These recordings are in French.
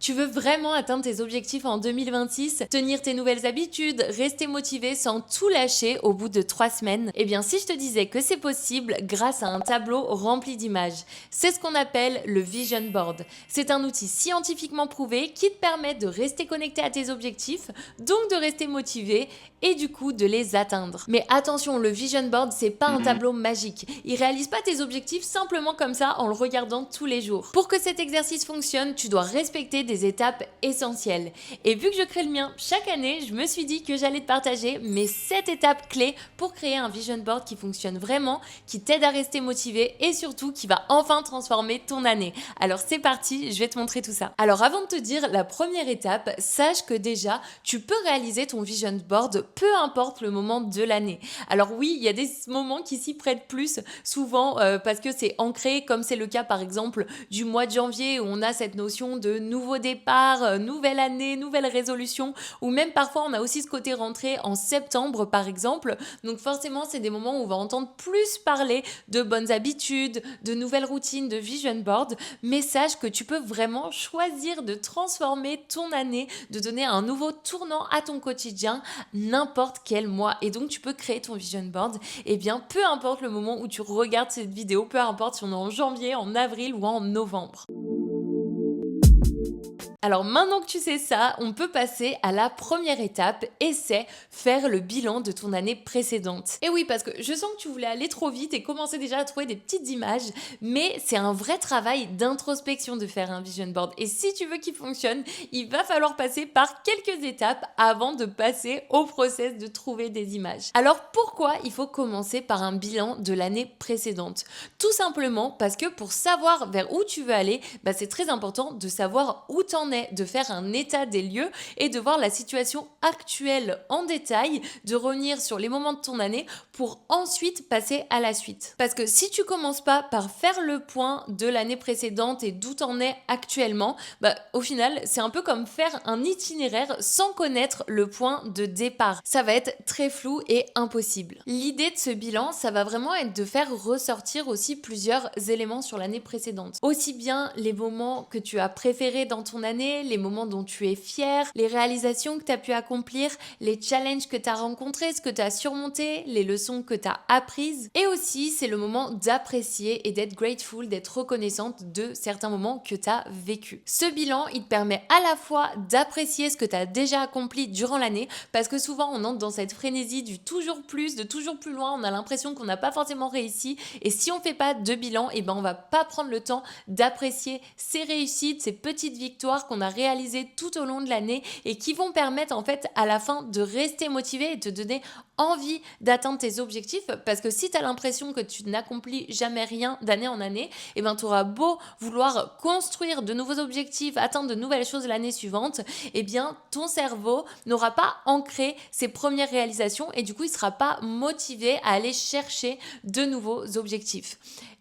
Tu veux vraiment atteindre tes objectifs en 2026, tenir tes nouvelles habitudes, rester motivé sans tout lâcher au bout de 3 semaines? Eh bien, si je te disais que c'est possible grâce à un tableau rempli d'images, c'est ce qu'on appelle le Vision Board. C'est un outil scientifiquement prouvé qui te permet de rester connecté à tes objectifs, donc de rester motivé et du coup de les atteindre. Mais attention, le Vision Board, c'est pas un tableau magique. Il réalise pas tes objectifs simplement comme ça en le regardant tous les jours. Pour que cet exercice fonctionne, tu dois respecter des étapes essentielles. Et vu que je crée le mien chaque année, je me suis dit que j'allais te partager mes 7 étapes clés pour créer un Vision Board qui fonctionne vraiment, qui t'aide à rester motivé et surtout qui va enfin transformer ton année. Alors c'est parti, je vais te montrer tout ça. Alors avant de te dire la première étape, sache que déjà, tu peux réaliser ton Vision Board peu importe le moment de l'année. Alors oui, il y a des moments qui s'y prêtent plus, souvent parce que c'est ancré, comme c'est le cas par exemple du mois de janvier où on a cette notion de nouveau départ, nouvelle année, nouvelle résolution, ou même parfois on a aussi ce côté rentrée en septembre par exemple. Donc forcément, c'est des moments où on va entendre plus parler de bonnes habitudes, de nouvelles routines, de Vision Board, mais sache que tu peux vraiment choisir de transformer ton année, de donner un nouveau tournant à ton quotidien, n'importe quel mois. Et donc, tu peux créer ton Vision Board, et bien, peu importe le moment où tu regardes cette vidéo, peu importe si on est en janvier, en avril ou en novembre. Alors maintenant que tu sais ça, on peut passer à la première étape et c'est faire le bilan de ton année précédente. Et oui, parce que je sens que tu voulais aller trop vite et commencer déjà à trouver des petites images, mais c'est un vrai travail d'introspection de faire un vision board. Et si tu veux qu'il fonctionne, il va falloir passer par quelques étapes avant de passer au process de trouver des images. Alors pourquoi il faut commencer par un bilan de l'année précédente? Tout simplement parce que pour savoir vers où tu veux aller, c'est très important de savoir où t'en es, de faire un état des lieux et de voir la situation actuelle en détail, de revenir sur les moments de ton année pour ensuite passer à la suite. Parce que si tu commences pas par faire le point de l'année précédente et d'où t'en es actuellement, au final, c'est un peu comme faire un itinéraire sans connaître le point de départ. Ça va être très flou et impossible. L'idée de ce bilan, ça va vraiment être de faire ressortir aussi plusieurs éléments sur l'année précédente. Aussi bien les moments que tu as préférés dans ton année, les moments dont tu es fier, les réalisations que tu as pu accomplir, les challenges que tu as rencontrés, ce que tu as surmonté, les leçons que tu as apprises. Et aussi, c'est le moment d'apprécier et d'être grateful, d'être reconnaissante de certains moments que tu as vécu. Ce bilan, il te permet à la fois d'apprécier ce que tu as déjà accompli durant l'année, parce que souvent on entre dans cette frénésie du toujours plus, de toujours plus loin, on a l'impression qu'on n'a pas forcément réussi, et si on fait pas de bilan, on va pas prendre le temps d'apprécier ces réussites, ces petites victoires qu'on a réalisées tout au long de l'année et qui vont permettre en fait à la fin de rester motivé et de te donner envie d'atteindre tes objectifs, parce que si tu as l'impression que tu n'accomplis jamais rien d'année en année, tu auras beau vouloir construire de nouveaux objectifs, atteindre de nouvelles choses l'année suivante, ton cerveau n'aura pas ancré ses premières réalisations et du coup il sera pas motivé à aller chercher de nouveaux objectifs.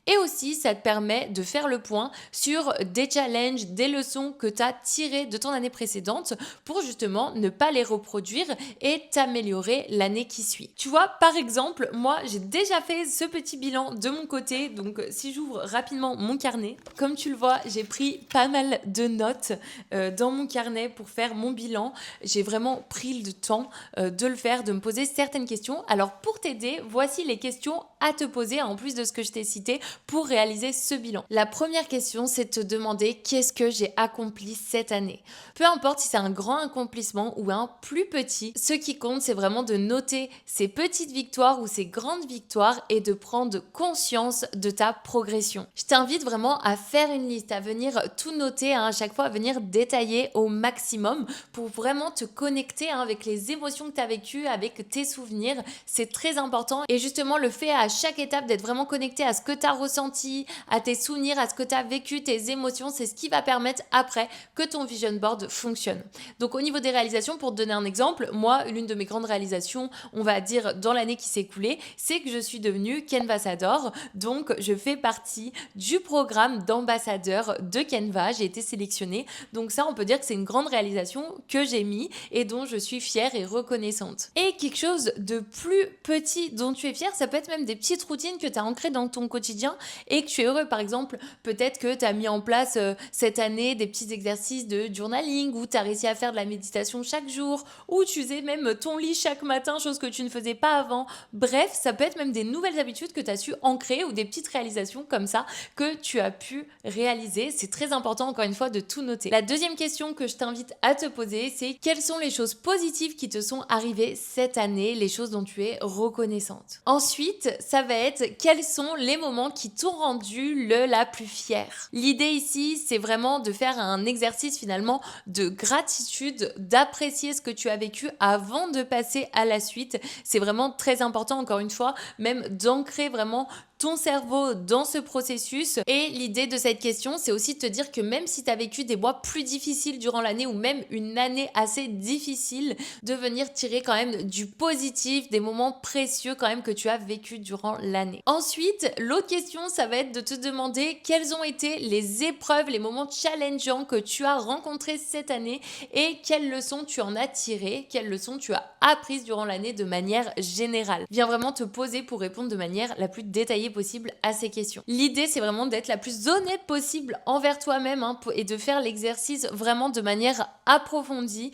Et aussi, ça te permet de faire le point sur des challenges, des leçons que tu as tirées de ton année précédente pour justement ne pas les reproduire et t'améliorer l'année qui suit. Tu vois, par exemple, moi, j'ai déjà fait ce petit bilan de mon côté. Donc, si j'ouvre rapidement mon carnet, comme tu le vois, j'ai pris pas mal de notes dans mon carnet pour faire mon bilan. J'ai vraiment pris le temps de le faire, de me poser certaines questions. Alors, pour t'aider, voici les questions à te poser, en plus de ce que je t'ai cité, pour réaliser ce bilan. La première question, c'est de te demander qu'est-ce que j'ai accompli cette année. Peu importe si c'est un grand accomplissement ou un plus petit, ce qui compte, c'est vraiment de noter ces petites victoires ou ces grandes victoires et de prendre conscience de ta progression. Je t'invite vraiment à faire une liste, à venir tout noter, à chaque fois à venir détailler au maximum pour vraiment te connecter avec les émotions que tu as vécues, avec tes souvenirs. C'est très important et justement le fait à chaque étape d'être vraiment connecté à ce que tu as ressenti, à tes souvenirs, à ce que tu as vécu, tes émotions, c'est ce qui va permettre après que ton vision board fonctionne. Donc au niveau des réalisations, pour te donner un exemple, moi, l'une de mes grandes réalisations, on va dire dans l'année qui s'est écoulée, c'est que je suis devenue Canvassador. Donc je fais partie du programme d'ambassadeur de Canva, j'ai été sélectionnée. Donc ça, on peut dire que c'est une grande réalisation que j'ai mis et dont je suis fière et reconnaissante. Et quelque chose de plus petit dont tu es fière, ça peut être même des petites routines que tu as ancrées dans ton quotidien bien et que tu es heureux. Par exemple, peut-être que tu as mis en place cette année des petits exercices de journaling ou tu as réussi à faire de la méditation chaque jour ou tu faisais même ton lit chaque matin, chose que tu ne faisais pas avant. Bref, ça peut être même des nouvelles habitudes que tu as su ancrer ou des petites réalisations comme ça que tu as pu réaliser. C'est très important, encore une fois, de tout noter. La deuxième question que je t'invite à te poser, c'est quelles sont les choses positives qui te sont arrivées cette année, les choses dont tu es reconnaissante. Ensuite, ça va être quels sont les moments qui t'ont rendu la plus fière. L'idée ici, c'est vraiment de faire un exercice finalement de gratitude, d'apprécier ce que tu as vécu avant de passer à la suite. C'est vraiment très important, encore une fois, même d'ancrer vraiment ton cerveau dans ce processus. Et l'idée de cette question, c'est aussi de te dire que même si tu as vécu des mois plus difficiles durant l'année ou même une année assez difficile, de venir tirer quand même du positif, des moments précieux quand même que tu as vécu durant l'année. Ensuite, l'autre question, ça va être de te demander quelles ont été les épreuves, les moments challengeants que tu as rencontrés cette année et quelles leçons tu en as tirées, quelles leçons tu as apprises durant l'année de manière générale. Viens vraiment te poser pour répondre de manière la plus détaillée possible à ces questions. L'idée, c'est vraiment d'être la plus honnête possible envers toi-même et de faire l'exercice vraiment de manière approfondie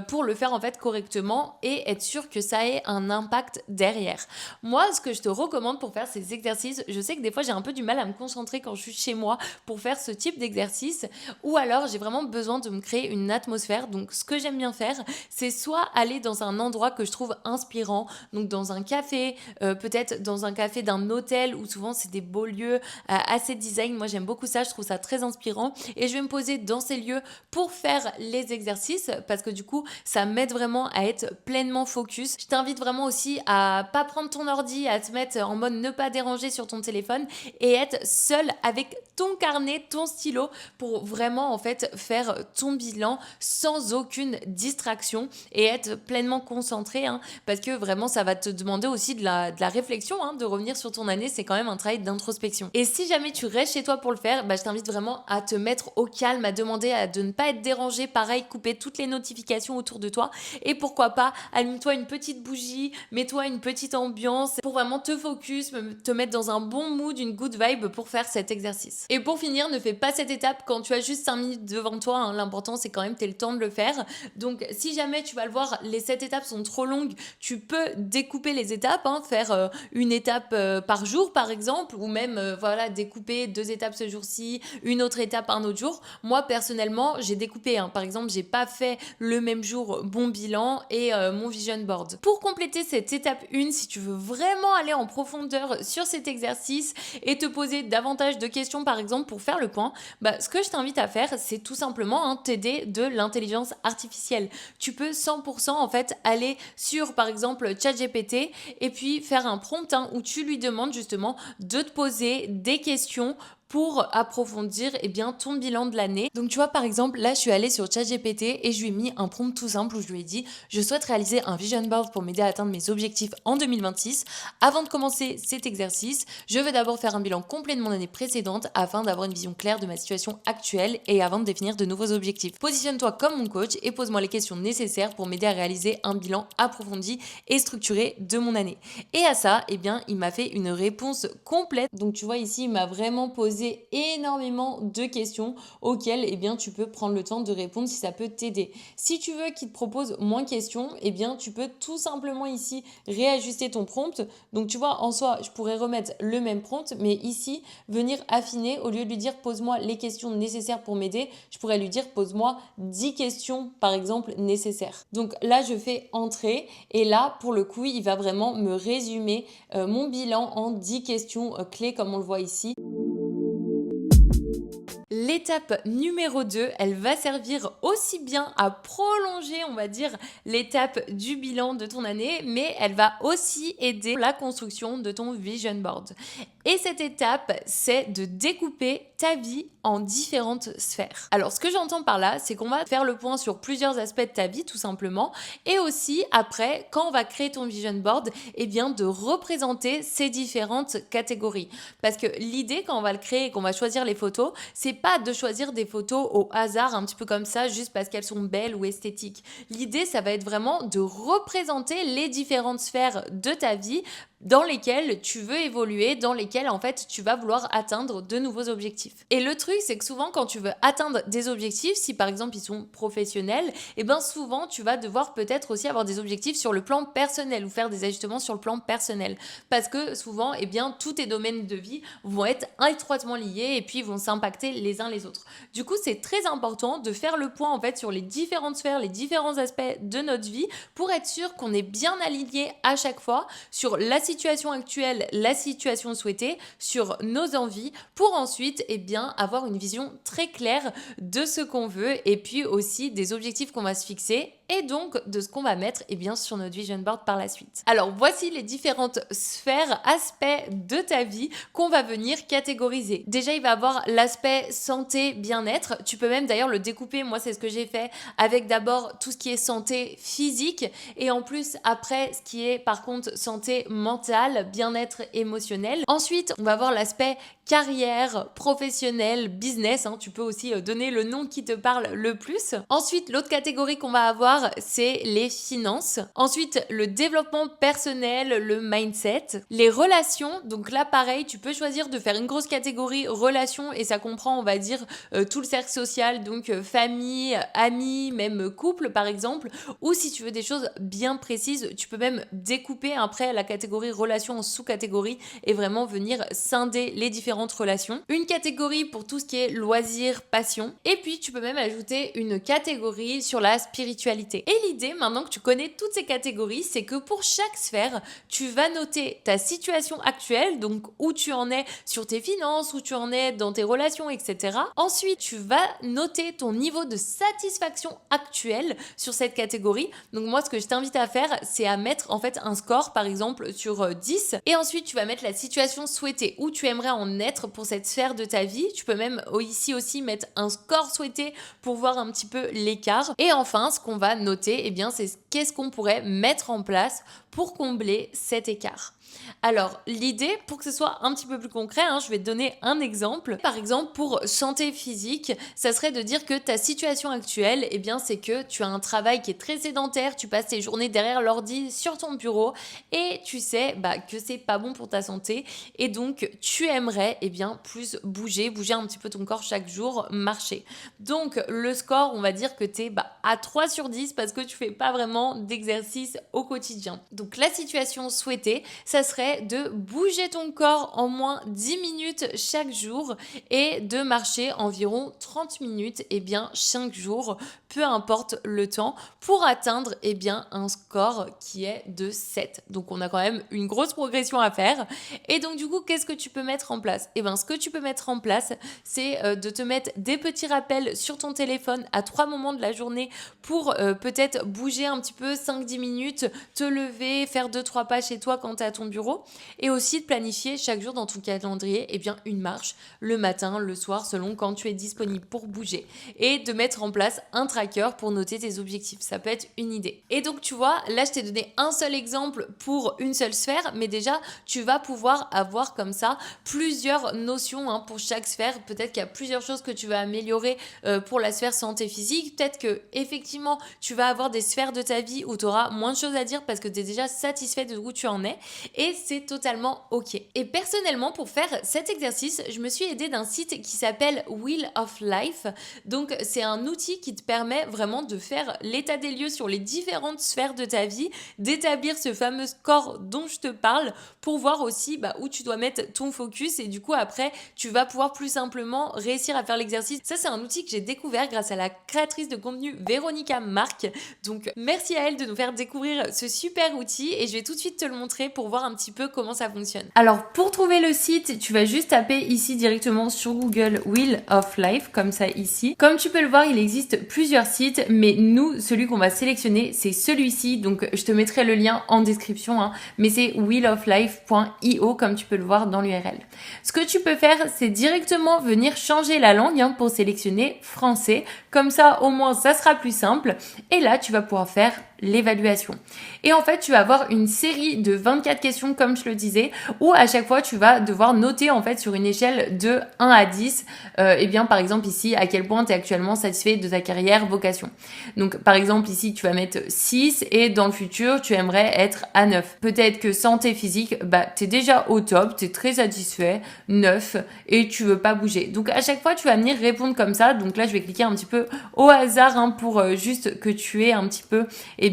pour le faire en fait correctement et être sûr que ça ait un impact derrière. Moi, ce que je te recommande pour faire ces exercices, je sais que des fois j'ai un peu du mal à me concentrer quand je suis chez moi pour faire ce type d'exercice ou alors j'ai vraiment besoin de me créer une atmosphère. Donc ce que j'aime bien faire, c'est soit aller dans un endroit que je trouve inspirant, donc dans un café, peut-être dans un café d'un hôtel où souvent c'est des beaux lieux assez design. Moi j'aime beaucoup ça, je trouve ça très inspirant et je vais me poser dans ces lieux pour faire les exercices parce que du coup ça m'aide vraiment à être pleinement focus. Je t'invite vraiment aussi à pas prendre ton ordi, à te mettre en mode ne pas déranger sur ton téléphone et être seul avec ton carnet, ton stylo pour vraiment en fait faire ton bilan sans aucune distraction et être pleinement concentré parce que vraiment ça va te demander aussi de la réflexion, de revenir sur ton année, c'est quand même un travail d'introspection. Et si jamais tu restes chez toi pour le faire, je t'invite vraiment à te mettre au calme, à demander de ne pas être dérangé, pareil, couper toutes les notifications autour de toi et pourquoi pas, allume-toi une petite bougie, mets-toi une petite ambiance pour vraiment te focus, te mettre dans un bon mood, une good vibe pour faire cet exercice. Et pour finir, ne fais pas cette étape quand tu as juste 5 minutes devant toi, l'important c'est quand même que tu aies le temps de le faire. Donc si jamais tu vas le voir, les 7 étapes sont trop longues, tu peux découper les étapes, faire une étape par jour par exemple, ou même découper 2 étapes ce jour-ci, une autre étape un autre jour. Moi personnellement, j'ai découpé, par exemple, j'ai pas fait le même jour mon bilan et mon vision board. Pour compléter cette étape 1, si tu veux vraiment aller en profondeur sur cet exercice et te poser davantage de questions par exemple pour faire le point, ce que je t'invite à faire, c'est tout simplement t'aider de l'intelligence artificielle. Tu peux 100% en fait aller sur par exemple ChatGPT et puis faire un prompt où tu lui demandes justement de te poser des questions pour approfondir ton bilan de l'année. Donc tu vois par exemple là je suis allée sur ChatGPT et je lui ai mis un prompt tout simple où je lui ai dit je souhaite réaliser un vision board pour m'aider à atteindre mes objectifs en 2026. Avant de commencer cet exercice, je vais d'abord faire un bilan complet de mon année précédente afin d'avoir une vision claire de ma situation actuelle et avant de définir de nouveaux objectifs. Positionne-toi comme mon coach et pose-moi les questions nécessaires pour m'aider à réaliser un bilan approfondi et structuré de mon année. Et à ça, il m'a fait une réponse complète. Donc tu vois ici, il m'a vraiment posé énormément de questions auxquelles tu peux prendre le temps de répondre si ça peut t'aider. Si tu veux qu'il te propose moins de questions, tu peux tout simplement ici réajuster ton prompt. Donc tu vois, en soi, je pourrais remettre le même prompt, mais ici, venir affiner, au lieu de lui dire pose-moi les questions nécessaires pour m'aider, je pourrais lui dire pose-moi 10 questions par exemple nécessaires. Donc là, je fais entrer et là, pour le coup, il va vraiment me résumer mon bilan en 10 questions clés comme on le voit ici. L'étape numéro 2, elle va servir aussi bien à prolonger, on va dire, l'étape du bilan de ton année, mais elle va aussi aider la construction de ton vision board. Et cette étape, c'est de découper ta vie en différentes sphères. Alors, ce que j'entends par là, c'est qu'on va faire le point sur plusieurs aspects de ta vie, tout simplement. Et aussi, après, quand on va créer ton vision board, de représenter ces différentes catégories. Parce que l'idée, quand on va le créer et qu'on va choisir les photos, c'est pas de choisir des photos au hasard, un petit peu comme ça, juste parce qu'elles sont belles ou esthétiques. L'idée, ça va être vraiment de représenter les différentes sphères de ta vie dans lesquels tu veux évoluer, dans lesquels en fait tu vas vouloir atteindre de nouveaux objectifs. Et le truc, c'est que souvent quand tu veux atteindre des objectifs, si par exemple ils sont professionnels, et bien souvent tu vas devoir peut-être aussi avoir des objectifs sur le plan personnel ou faire des ajustements sur le plan personnel. Parce que souvent, eh bien, tous tes domaines de vie vont être étroitement liés et puis vont s'impacter les uns les autres. Du coup, c'est très important de faire le point en fait sur les différentes sphères, les différents aspects de notre vie pour être sûr qu'on est bien aligné à chaque fois sur la situation actuelle, la situation souhaitée, sur nos envies pour ensuite avoir une vision très claire de ce qu'on veut et puis aussi des objectifs qu'on va se fixer et donc de ce qu'on va mettre sur notre vision board par la suite. Alors voici les différentes sphères, aspects de ta vie qu'on va venir catégoriser. Déjà, il va avoir l'aspect santé, bien-être. Tu peux même d'ailleurs le découper, moi c'est ce que j'ai fait, avec d'abord tout ce qui est santé physique et en plus après ce qui est par contre santé mentale, bien-être émotionnel. Ensuite, on va voir l'aspect carrière, professionnelle, business, tu peux aussi donner le nom qui te parle le plus. Ensuite, l'autre catégorie qu'on va avoir, c'est les finances. Ensuite, le développement personnel, le mindset. Les relations, donc là pareil, tu peux choisir de faire une grosse catégorie relations et ça comprend, on va dire, tout le cercle social, donc famille, amis, même couple par exemple. Ou si tu veux des choses bien précises, tu peux même découper après la catégorie relations en sous-catégories et vraiment venir scinder les différentes relations. Une catégorie pour tout ce qui est loisirs, passion. Et puis, tu peux même ajouter une catégorie sur la spiritualité. Et l'idée, maintenant que tu connais toutes ces catégories, c'est que pour chaque sphère, tu vas noter ta situation actuelle, donc où tu en es sur tes finances, où tu en es dans tes relations, etc. Ensuite, tu vas noter ton niveau de satisfaction actuelle sur cette catégorie. Donc moi, ce que je t'invite à faire, c'est à mettre en fait un score, par exemple, sur 10. Et ensuite, tu vas mettre la situation souhaitée, où tu aimerais en être pour cette sphère de ta vie. Tu peux même ici aussi mettre un score souhaité pour voir un petit peu l'écart. Et enfin, ce qu'on va noter, c'est qu'est-ce qu'on pourrait mettre en place pour combler cet écart. Alors, l'idée, pour que ce soit un petit peu plus concret, je vais te donner un exemple. Par exemple, pour santé physique, ça serait de dire que ta situation actuelle, c'est que tu as un travail qui est très sédentaire, tu passes tes journées derrière l'ordi sur ton bureau et tu sais que c'est pas bon pour ta santé et donc tu aimerais plus bouger un petit peu ton corps chaque jour, marcher. Donc, le score, on va dire que tu es à 3 sur 10 parce que tu fais pas vraiment d'exercice au quotidien. Donc, la situation souhaitée, ça serait de bouger ton corps en moins 10 minutes chaque jour et de marcher environ 30 minutes chaque jour, peu importe le temps, pour atteindre un score qui est de 7. Donc on a quand même une grosse progression à faire. Et donc du coup, qu'est-ce que tu peux mettre en place ? Ce que tu peux mettre en place, c'est de te mettre des petits rappels sur ton téléphone à 3 moments de la journée pour peut-être bouger un petit peu 5-10 minutes, te lever, faire 2-3 pas chez toi quand tu es à ton bureau et aussi de planifier chaque jour dans ton calendrier une marche le matin, le soir selon quand tu es disponible pour bouger et de mettre en place un tracker pour noter tes objectifs. Ça peut être une idée. Et donc tu vois, là je t'ai donné un seul exemple pour une seule sphère, mais déjà tu vas pouvoir avoir comme ça plusieurs notions pour chaque sphère. Peut-être qu'il y a plusieurs choses que tu vas améliorer pour la sphère santé physique. Peut-être que effectivement tu vas avoir des sphères de ta vie où tu auras moins de choses à dire parce que tu es déjà satisfait de où tu en es et c'est totalement ok. Et personnellement, pour faire cet exercice, je me suis aidée d'un site qui s'appelle Wheel of Life. Donc c'est un outil qui te permet vraiment de faire l'état des lieux sur les différentes sphères de ta vie, d'établir ce fameux score dont je te parle pour voir aussi où tu dois mettre ton focus et du coup après tu vas pouvoir plus simplement réussir à faire l'exercice. Ça c'est un outil que j'ai découvert grâce à la créatrice de contenu Véronica Marc. Donc merci à elle de nous faire découvrir ce super outil et je vais tout de suite te le montrer pour voir un petit peu comment ça fonctionne. Alors pour trouver le site, tu vas juste taper ici directement sur Google Wheel of Life comme ça ici. Comme tu peux le voir, il existe plusieurs sites mais nous, celui qu'on va sélectionner, c'est celui-ci. Donc je te mettrai le lien en description mais c'est wheeloflife.io comme tu peux le voir dans l'URL. Ce que tu peux faire, c'est directement venir changer la langue pour sélectionner français. Comme ça, au moins, ça sera plus simple. Et là, tu vas pouvoir faire l'évaluation. Et en fait, tu vas avoir une série de 24 questions, comme je le disais, où à chaque fois, tu vas devoir noter en fait sur une échelle de 1 à 10, et bien par exemple ici, à quel point tu es actuellement satisfait de ta carrière vocation. Donc par exemple ici, tu vas mettre 6 et dans le futur, tu aimerais être à 9. Peut-être que santé physique, tu es déjà au top, tu es très satisfait, 9 et tu veux pas bouger. Donc à chaque fois, tu vas venir répondre comme ça. Donc là, je vais cliquer un petit peu au hasard pour juste que tu aies un petit peu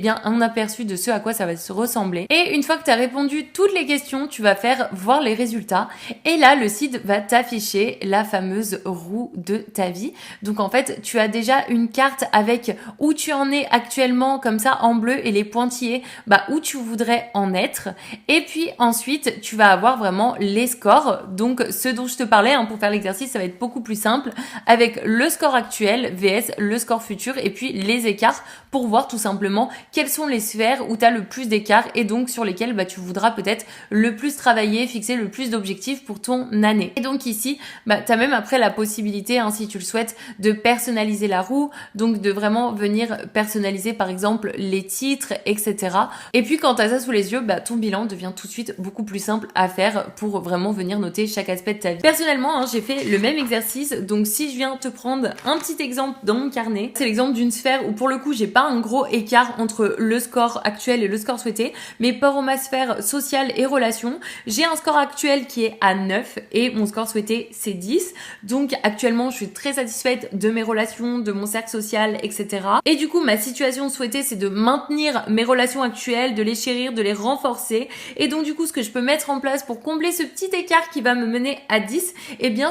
un aperçu de ce à quoi ça va se ressembler. Et une fois que tu as répondu toutes les questions, tu vas faire voir les résultats. Et là, le site va t'afficher la fameuse roue de ta vie. Donc en fait, tu as déjà une carte avec où tu en es actuellement, comme ça en bleu, et les pointillés, où tu voudrais en être. Et puis ensuite, tu vas avoir vraiment les scores. Donc ce dont je te parlais, pour faire l'exercice, ça va être beaucoup plus simple, avec le score actuel vs le score futur, et puis les écarts pour voir tout simplement quelles sont les sphères où tu as le plus d'écarts et donc sur lesquelles tu voudras peut-être le plus travailler, fixer le plus d'objectifs pour ton année. Et donc ici, tu as même après la possibilité, si tu le souhaites, de personnaliser la roue, donc de vraiment venir personnaliser par exemple les titres, etc. Et puis quand tu as ça sous les yeux, ton bilan devient tout de suite beaucoup plus simple à faire pour vraiment venir noter chaque aspect de ta vie. Personnellement, j'ai fait le même exercice, donc si je viens te prendre un petit exemple dans mon carnet, c'est l'exemple d'une sphère où pour le coup, j'ai pas un gros écart entre le score actuel et le score souhaité, mais pour ma sphère sociale et relations, j'ai un score actuel qui est à 9 et mon score souhaité c'est 10. Donc actuellement je suis très satisfaite de mes relations, de mon cercle social, etc. Et du coup ma situation souhaitée c'est de maintenir mes relations actuelles, de les chérir, de les renforcer. Et donc du coup ce que je peux mettre en place pour combler ce petit écart qui va me mener à 10,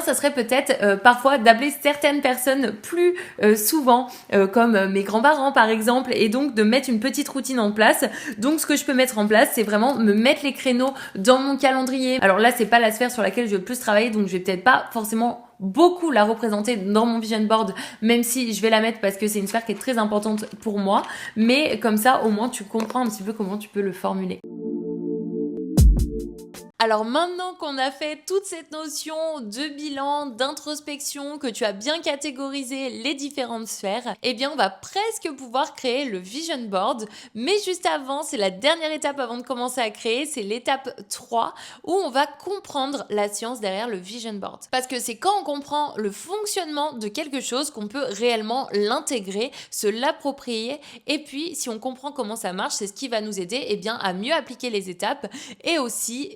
ça serait peut-être parfois d'appeler certaines personnes plus souvent, comme mes grands-parents par exemple, et donc de mettre une petite routine en place. Donc ce que je peux mettre en place, c'est vraiment me mettre les créneaux dans mon calendrier. Alors là, c'est pas la sphère sur laquelle je vais le plus travailler, donc je vais peut-être pas forcément beaucoup la représenter dans mon vision board, même si je vais la mettre parce que c'est une sphère qui est très importante pour moi. Mais comme ça, au moins, tu comprends un petit peu comment tu peux le formuler. Alors maintenant qu'on a fait toute cette notion de bilan, d'introspection, que tu as bien catégorisé les différentes sphères, on va presque pouvoir créer le vision board. Mais juste avant, c'est la dernière étape avant de commencer à créer, c'est l'étape 3 où on va comprendre la science derrière le vision board. Parce que c'est quand on comprend le fonctionnement de quelque chose qu'on peut réellement l'intégrer, se l'approprier, et puis si on comprend comment ça marche, c'est ce qui va nous aider à mieux appliquer les étapes et aussi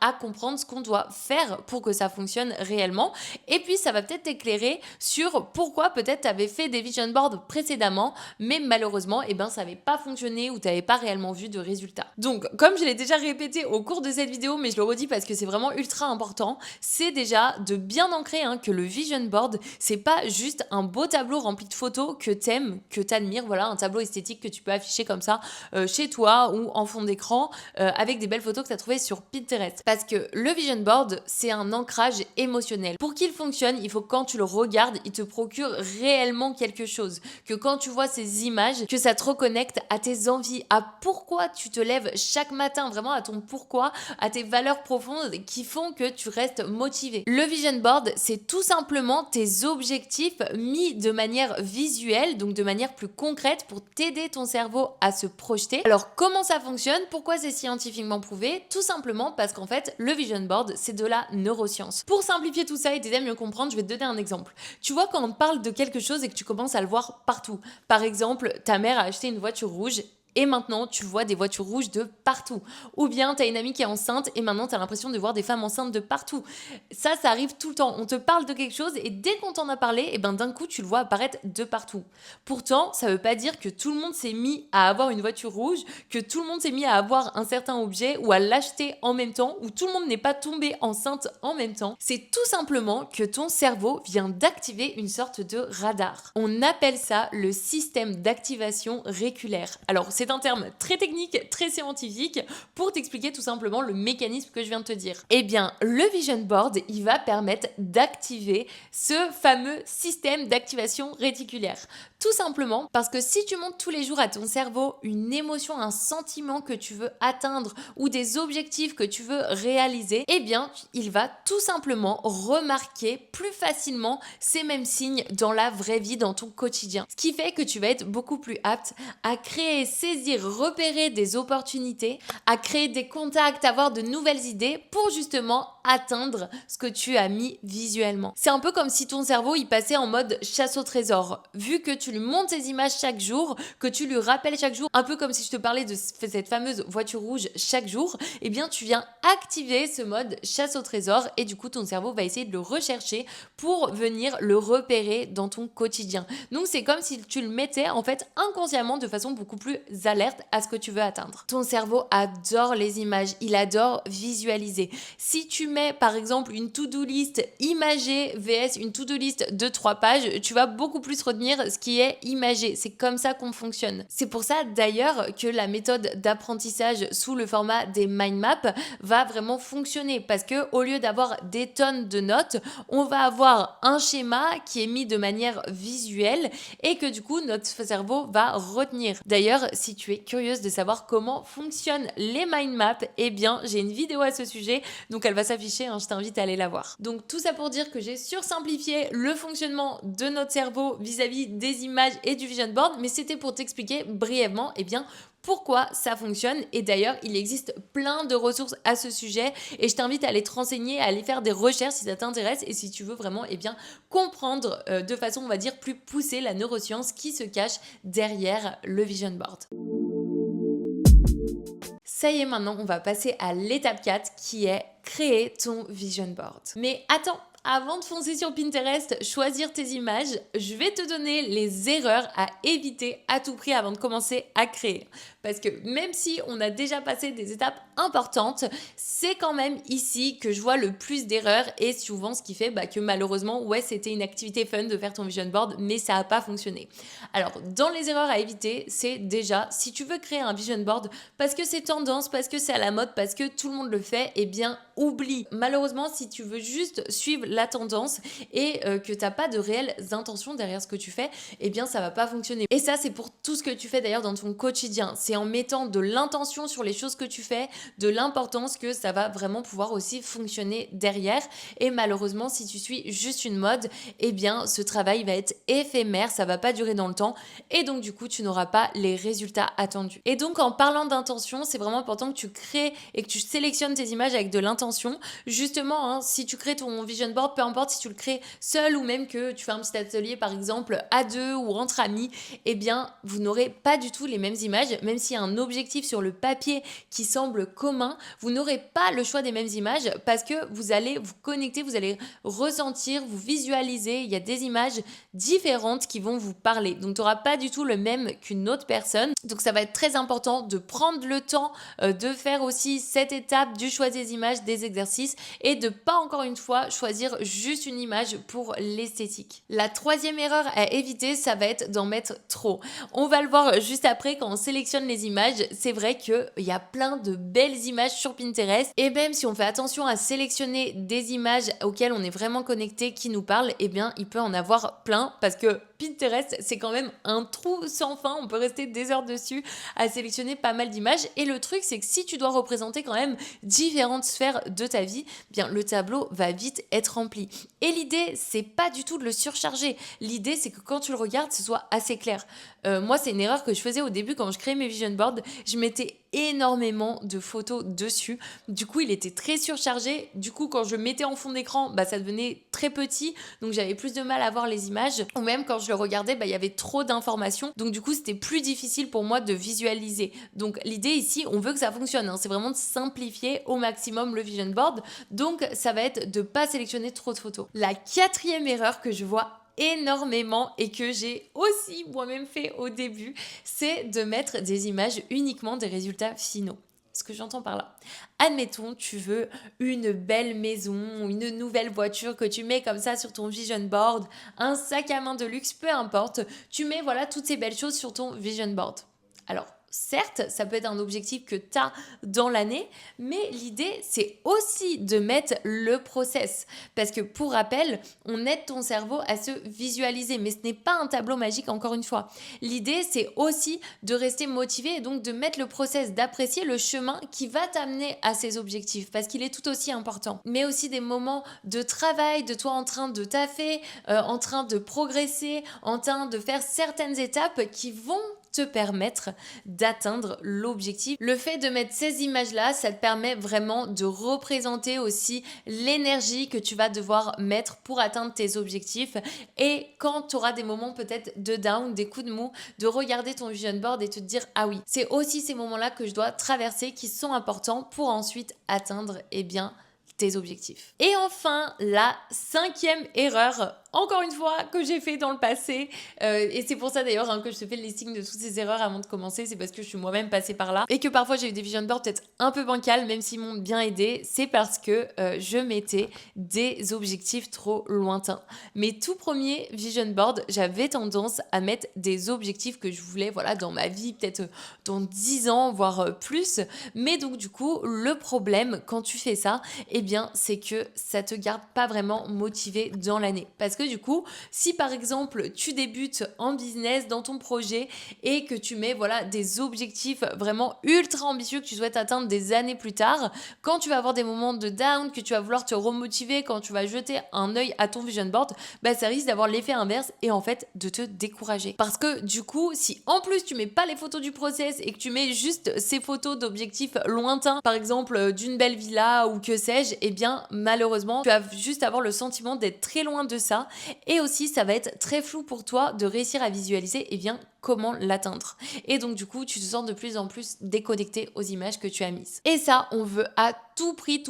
à comprendre ce qu'on doit faire pour que ça fonctionne réellement. Et puis ça va peut-être t'éclairer sur pourquoi peut-être tu avais fait des vision boards précédemment, mais malheureusement ça n'avait pas fonctionné ou tu n'avais pas réellement vu de résultats. Donc comme je l'ai déjà répété au cours de cette vidéo, mais je le redis parce que c'est vraiment ultra important, c'est déjà de bien ancrer que le vision board, c'est pas juste un beau tableau rempli de photos que t'aimes, que t'admires, voilà, un tableau esthétique que tu peux afficher comme ça chez toi ou en fond d'écran avec des belles photos que tu as trouvées sur Pinterest. Parce que le vision board, c'est un ancrage émotionnel. Pour qu'il fonctionne, il faut que quand tu le regardes, il te procure réellement quelque chose. Que quand tu vois ces images, que ça te reconnecte à tes envies, à pourquoi tu te lèves chaque matin, vraiment à ton pourquoi, à tes valeurs profondes qui font que tu restes motivé. Le vision board, c'est tout simplement tes objectifs mis de manière visuelle, donc de manière plus concrète pour t'aider ton cerveau à se projeter. Alors comment ça fonctionne? Pourquoi c'est scientifiquement prouvé? Tout simplement parce qu'en fait, le vision board, c'est de la neuroscience. Pour simplifier tout ça et t'aider à mieux comprendre, je vais te donner un exemple. Tu vois, quand on parle de quelque chose et que tu commences à le voir partout, par exemple, ta mère a acheté une voiture rouge et maintenant, tu vois des voitures rouges de partout. Ou bien, tu as une amie qui est enceinte et maintenant, tu as l'impression de voir des femmes enceintes de partout. Ça arrive tout le temps. On te parle de quelque chose et dès qu'on t'en a parlé, d'un coup, tu le vois apparaître de partout. Pourtant, ça veut pas dire que tout le monde s'est mis à avoir une voiture rouge, que tout le monde s'est mis à avoir un certain objet ou à l'acheter en même temps, ou tout le monde n'est pas tombé enceinte en même temps. C'est tout simplement que ton cerveau vient d'activer une sorte de radar. On appelle ça le système d'activation réculaire. Alors, c'est un terme très technique, très scientifique pour t'expliquer tout simplement le mécanisme que je viens de te dire. Le vision board, il va permettre d'activer ce fameux système d'activation réticulaire. Tout simplement parce que si tu montres tous les jours à ton cerveau une émotion, un sentiment que tu veux atteindre ou des objectifs que tu veux réaliser, eh bien, il va tout simplement remarquer plus facilement ces mêmes signes dans la vraie vie, dans ton quotidien. Ce qui fait que tu vas être beaucoup plus apte à créer, saisir, repérer des opportunités, à créer des contacts, avoir de nouvelles idées pour justement atteindre ce que tu as mis visuellement. C'est un peu comme si ton cerveau il passait en mode chasse au trésor. Vu que tu lui montes ces images chaque jour, que tu lui rappelles chaque jour, un peu comme si je te parlais de cette fameuse voiture rouge chaque jour, eh bien tu viens activer ce mode chasse au trésor et du coup ton cerveau va essayer de le rechercher pour venir le repérer dans ton quotidien. Donc c'est comme si tu le mettais en fait inconsciemment de façon beaucoup plus alerte à ce que tu veux atteindre. Ton cerveau adore les images, il adore visualiser. Si tu mets par exemple une to-do list imagée vs une to-do list de 3 pages, tu vas beaucoup plus retenir ce qui est imagé. C'est comme ça qu'on fonctionne. C'est pour ça d'ailleurs que la méthode d'apprentissage sous le format des mind maps va vraiment fonctionner parce que au lieu d'avoir des tonnes de notes, on va avoir un schéma qui est mis de manière visuelle et que du coup notre cerveau va retenir. D'ailleurs, si tu es curieuse de savoir comment fonctionnent les mind maps, eh bien j'ai une vidéo à ce sujet, donc elle va s'afficher, je t'invite à aller la voir. Donc tout ça pour dire que j'ai sursimplifié le fonctionnement de notre cerveau vis-à-vis des images et du vision board, mais c'était pour t'expliquer brièvement pourquoi ça fonctionne. Et d'ailleurs, il existe plein de ressources à ce sujet et je t'invite à aller te renseigner, à aller faire des recherches si ça t'intéresse et si tu veux vraiment comprendre de façon, on va dire, plus poussée la neuroscience qui se cache derrière le vision board. Ça y est, maintenant, on va passer à l'étape 4 qui est créer ton vision board. Mais attends, avant de foncer sur Pinterest, choisir tes images, je vais te donner les erreurs à éviter à tout prix avant de commencer à créer. Parce que même si on a déjà passé des étapes importantes, c'est quand même ici que je vois le plus d'erreurs et souvent ce qui fait que malheureusement, c'était une activité fun de faire ton vision board, mais ça n'a pas fonctionné. Alors, dans les erreurs à éviter, c'est déjà, si tu veux créer un vision board parce que c'est tendance, parce que c'est à la mode, parce que tout le monde le fait, eh bien, oublie. Malheureusement, si tu veux juste suivre la tendance et que tu n'as pas de réelles intentions derrière ce que tu fais, eh bien, ça va pas fonctionner. Et ça, c'est pour tout ce que tu fais d'ailleurs dans ton quotidien. C'est en mettant de l'intention sur les choses que tu fais, de l'importance que ça va vraiment pouvoir aussi fonctionner derrière. Et malheureusement, si tu suis juste une mode, eh bien, ce travail va être éphémère, ça va pas durer dans le temps et donc du coup, tu n'auras pas les résultats attendus. Et donc, en parlant d'intention, c'est vraiment important que tu crées et que tu sélectionnes tes images avec de l'intention. Justement, si tu crées ton vision board, peu importe si tu le crées seul ou même que tu fais un petit atelier par exemple à deux ou entre amis, eh bien, vous n'aurez pas du tout les mêmes images, même s'il y a un objectif sur le papier qui semble commun, vous n'aurez pas le choix des mêmes images parce que vous allez vous connecter, vous allez ressentir, vous visualiser, il y a des images différentes qui vont vous parler. Donc, tu n'auras pas du tout le même qu'une autre personne. Donc, ça va être très important de prendre le temps de faire aussi cette étape du choix des images, des exercices et de pas encore une fois choisir juste une image pour l'esthétique. La troisième erreur à éviter, ça va être d'en mettre trop. On va le voir juste après quand on sélectionne les images. C'est vrai qu'il y a plein de belles images sur Pinterest et même si on fait attention à sélectionner des images auxquelles on est vraiment connecté, qui nous parlent, eh bien il peut en avoir plein parce que Pinterest, c'est quand même un trou sans fin. On peut rester des heures dessus à sélectionner pas mal d'images. Et le truc, c'est que si tu dois représenter quand même différentes sphères de ta vie, bien le tableau va vite être rempli. Et l'idée, c'est pas du tout de le surcharger. L'idée, c'est que quand tu le regardes, ce soit assez clair. Moi, c'est une erreur que je faisais au début quand je créais mes vision boards. Je mettais énormément de photos dessus. Du coup, il était très surchargé. Du coup, quand je le mettais en fond d'écran, ça devenait très petit. Donc, j'avais plus de mal à voir les images. Ou même quand je le regardais, il y avait trop d'informations. Donc, du coup, c'était plus difficile pour moi de visualiser. Donc, l'idée ici, on veut que ça fonctionne. C'est vraiment de simplifier au maximum le vision board. Donc, ça va être de ne pas sélectionner trop de photos. La quatrième erreur que je vois énormément et que j'ai aussi moi-même fait au début, c'est de mettre des images uniquement des résultats finaux. Ce que j'entends par là. Admettons, tu veux une belle maison, une nouvelle voiture que tu mets comme ça sur ton vision board, un sac à main de luxe, peu importe. Tu mets toutes ces belles choses sur ton vision board. Alors, certes, ça peut être un objectif que tu as dans l'année, mais l'idée, c'est aussi de mettre le process. Parce que pour rappel, on aide ton cerveau à se visualiser, mais ce n'est pas un tableau magique encore une fois. L'idée, c'est aussi de rester motivé et donc de mettre le process, d'apprécier le chemin qui va t'amener à ces objectifs, parce qu'il est tout aussi important. Mais aussi des moments de travail, de toi en train de taffer, en train de progresser, en train de faire certaines étapes qui vont te permettre d'atteindre l'objectif. Le fait de mettre ces images-là, ça te permet vraiment de représenter aussi l'énergie que tu vas devoir mettre pour atteindre tes objectifs. Et quand tu auras des moments peut-être de down, des coups de mou, de regarder ton vision board et te dire « Ah oui, c'est aussi ces moments-là que je dois traverser qui sont importants pour ensuite atteindre, tes objectifs. » Et enfin, la 5e erreur, encore une fois, que j'ai fait dans le passé, et c'est pour ça d'ailleurs que je te fais le listing de toutes ces erreurs avant de commencer, c'est parce que je suis moi-même passée par là, et que parfois j'ai eu des vision boards peut-être un peu bancales, même s'ils m'ont bien aidé, c'est parce que je mettais des objectifs trop lointains. Mes tout premiers vision boards, j'avais tendance à mettre des objectifs que je voulais, voilà, dans ma vie, peut-être dans 10 ans, voire plus, mais donc du coup, le problème quand tu fais ça, c'est que ça te garde pas vraiment motivé dans l'année. Parce que du coup, si par exemple tu débutes en business dans ton projet et que tu mets des objectifs vraiment ultra ambitieux que tu souhaites atteindre des années plus tard, quand tu vas avoir des moments de down, que tu vas vouloir te remotiver, quand tu vas jeter un œil à ton vision board, ça risque d'avoir l'effet inverse et en fait de te décourager. Parce que du coup, si en plus tu mets pas les photos du process et que tu mets juste ces photos d'objectifs lointains, par exemple d'une belle villa ou que sais-je, malheureusement, tu vas juste avoir le sentiment d'être très loin de ça et aussi ça va être très flou pour toi de réussir à visualiser comment l'atteindre. Et donc du coup, tu te sens de plus en plus déconnecté aux images que tu as mises. Et ça, on veut à tout prix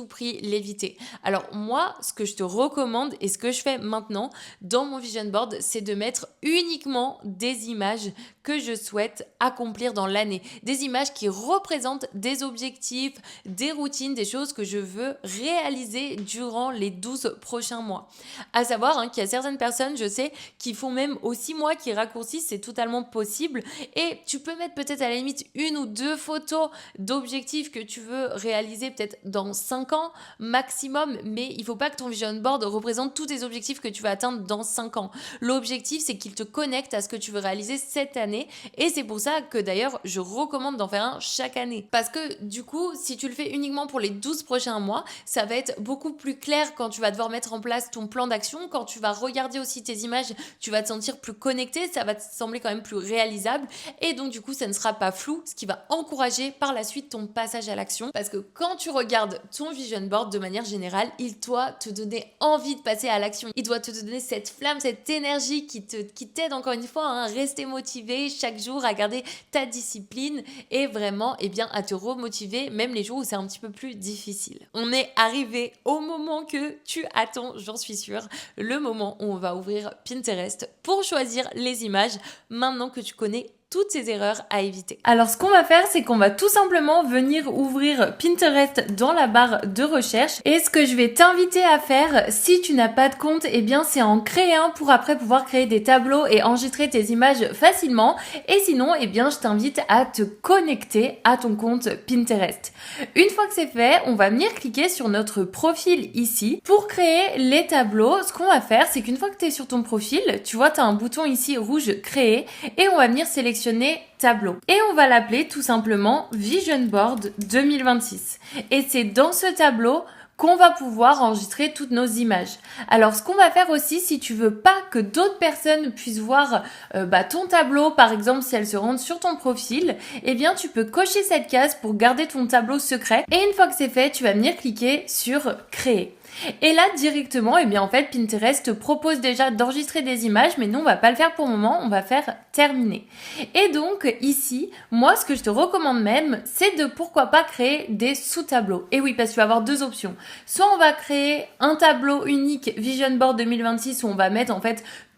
l'éviter. Alors moi, ce que je te recommande et ce que je fais maintenant dans mon vision board, c'est de mettre uniquement des images que je souhaite accomplir dans l'année. Des images qui représentent des objectifs, des routines, des choses que je veux réaliser durant les 12 prochains mois. À savoir qu'il y a certaines personnes, je sais, qui font même aux 6 mois, qui raccourcissent, c'est totalement possible. Et tu peux mettre peut-être à la limite 1 ou 2 photos d'objectifs que tu veux réaliser peut-être dans 5 ans maximum, mais il ne faut pas que ton vision board représente tous tes objectifs que tu vas atteindre dans 5 ans. L'objectif, c'est qu'il te connecte à ce que tu veux réaliser cette année et c'est pour ça que d'ailleurs, je recommande d'en faire un chaque année. Parce que du coup, si tu le fais uniquement pour les 12 prochains mois, ça va être beaucoup plus clair quand tu vas devoir mettre en place ton plan d'action. Quand tu vas regarder aussi tes images, tu vas te sentir plus connecté, ça va te sembler quand même plus réalisable et donc du coup, ça ne sera pas flou, ce qui va encourager par la suite ton passage à l'action. Parce que quand tu regardes ton vision board de manière générale, il doit te donner envie de passer à l'action. Il doit te donner cette flamme, cette énergie qui t'aide encore une fois à rester motivé chaque jour, à garder ta discipline et vraiment à te remotiver même les jours où c'est un petit peu plus difficile. On est arrivé au moment que tu attends, j'en suis sûre, le moment où on va ouvrir Pinterest pour choisir les images maintenant que tu connais toutes ces erreurs à éviter. Alors ce qu'on va faire, c'est qu'on va tout simplement venir ouvrir Pinterest dans la barre de recherche et ce que je vais t'inviter à faire si tu n'as pas de compte, c'est en créer un pour après pouvoir créer des tableaux et enregistrer tes images facilement et sinon je t'invite à te connecter à ton compte Pinterest. Une fois que c'est fait, on va venir cliquer sur notre profil ici. Pour créer les tableaux, ce qu'on va faire, c'est qu'une fois que tu es sur ton profil, tu vois, tu as un bouton ici rouge créer et on va venir sélectionner tableau. Et on va l'appeler tout simplement Vision Board 2026. Et c'est dans ce tableau qu'on va pouvoir enregistrer toutes nos images. Alors, ce qu'on va faire aussi, si tu veux pas que d'autres personnes puissent voir ton tableau, par exemple, si elles se rendent sur ton profil, tu peux cocher cette case pour garder ton tableau secret. Et une fois que c'est fait, tu vas venir cliquer sur Créer. Et là, directement, Pinterest te propose déjà d'enregistrer des images, mais nous, on va pas le faire pour le moment, on va faire terminer. Et donc, ici, moi, ce que je te recommande même, c'est de pourquoi pas créer des sous-tableaux. Et oui, parce que tu vas avoir deux options. Soit on va créer un tableau unique Vision Board 2026 où on va mettre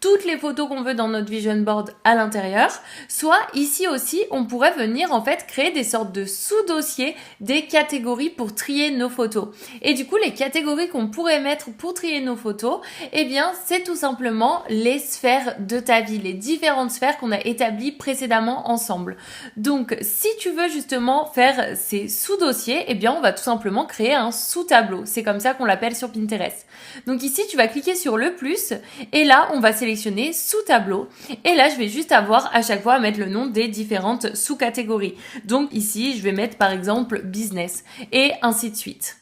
toutes les photos qu'on veut dans notre vision board à l'intérieur, soit ici aussi, on pourrait venir en fait créer des sortes de sous-dossiers, des catégories pour trier nos photos. Et du coup, les catégories qu'on pourrait mettre pour trier nos photos, eh bien, c'est tout simplement les sphères de ta vie, les différentes sphères qu'on a établies précédemment ensemble. Donc, si tu veux justement faire ces sous-dossiers, eh bien, on va tout simplement créer un sous-tableau. C'est comme ça qu'on l'appelle sur Pinterest. Donc ici, tu vas cliquer sur le plus et là, on va sélectionner sous-tableau. Et là, je vais juste avoir à chaque fois à mettre le nom des différentes sous-catégories. Donc ici, je vais mettre par exemple business et ainsi de suite.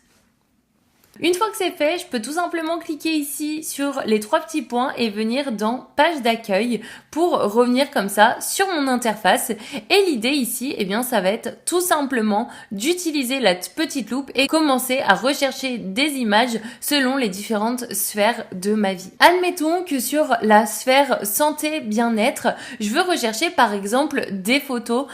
Une fois que c'est fait, je peux tout simplement cliquer ici sur les 3 petits points et venir dans page d'accueil pour revenir comme ça sur mon interface. Et l'idée ici, eh bien, ça va être tout simplement d'utiliser la petite loupe et commencer à rechercher des images selon les différentes sphères de ma vie. Admettons que sur la sphère santé bien-être, je veux rechercher par exemple des photos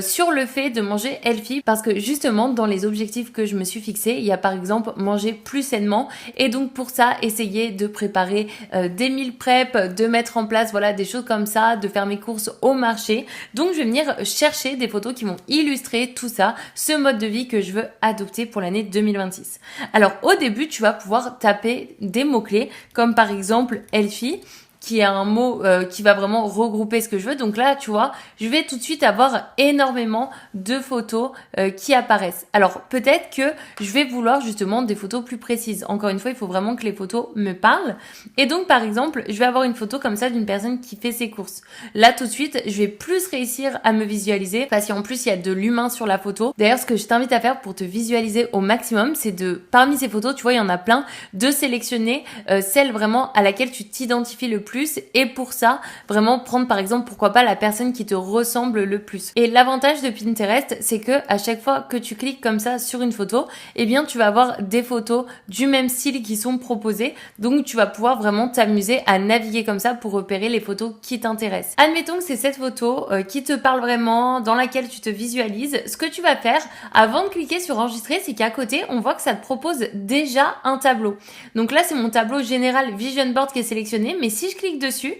sur le fait de manger healthy parce que justement dans les objectifs que je me suis fixés, il y a par exemple manger plus sainement et donc pour ça essayer de préparer des meal prep, de mettre en place voilà des choses comme ça, de faire mes courses au marché. Donc je vais venir chercher des photos qui vont illustrer tout ça, ce mode de vie que je veux adopter pour l'année 2026. Alors au début tu vas pouvoir taper des mots-clés comme par exemple healthy, qui est un mot qui va vraiment regrouper ce que je veux. Donc là, tu vois, je vais tout de suite avoir énormément de photos qui apparaissent. Alors peut-être que je vais vouloir justement des photos plus précises. Encore une fois, il faut vraiment que les photos me parlent. Et donc par exemple, je vais avoir une photo comme ça d'une personne qui fait ses courses. Là tout de suite, je vais plus réussir à me visualiser parce qu'en plus, il y a de l'humain sur la photo. D'ailleurs, ce que je t'invite à faire pour te visualiser au maximum, c'est de, parmi ces photos, tu vois, il y en a plein, de sélectionner celle vraiment à laquelle tu t'identifies le plus. Et pour ça, vraiment prendre par exemple, pourquoi pas la personne qui te ressemble le plus. Et l'avantage de Pinterest, c'est que à chaque fois que tu cliques comme ça sur une photo, eh bien tu vas avoir des photos du même style qui sont proposées. Donc tu vas pouvoir vraiment t'amuser à naviguer comme ça pour repérer les photos qui t'intéressent. Admettons que c'est cette photo qui te parle vraiment, dans laquelle tu te visualises. Ce que tu vas faire avant de cliquer sur enregistrer, c'est qu'à côté, on voit que ça te propose déjà un tableau. Donc là, c'est mon tableau général Vision Board qui est sélectionné, mais si je clique dessus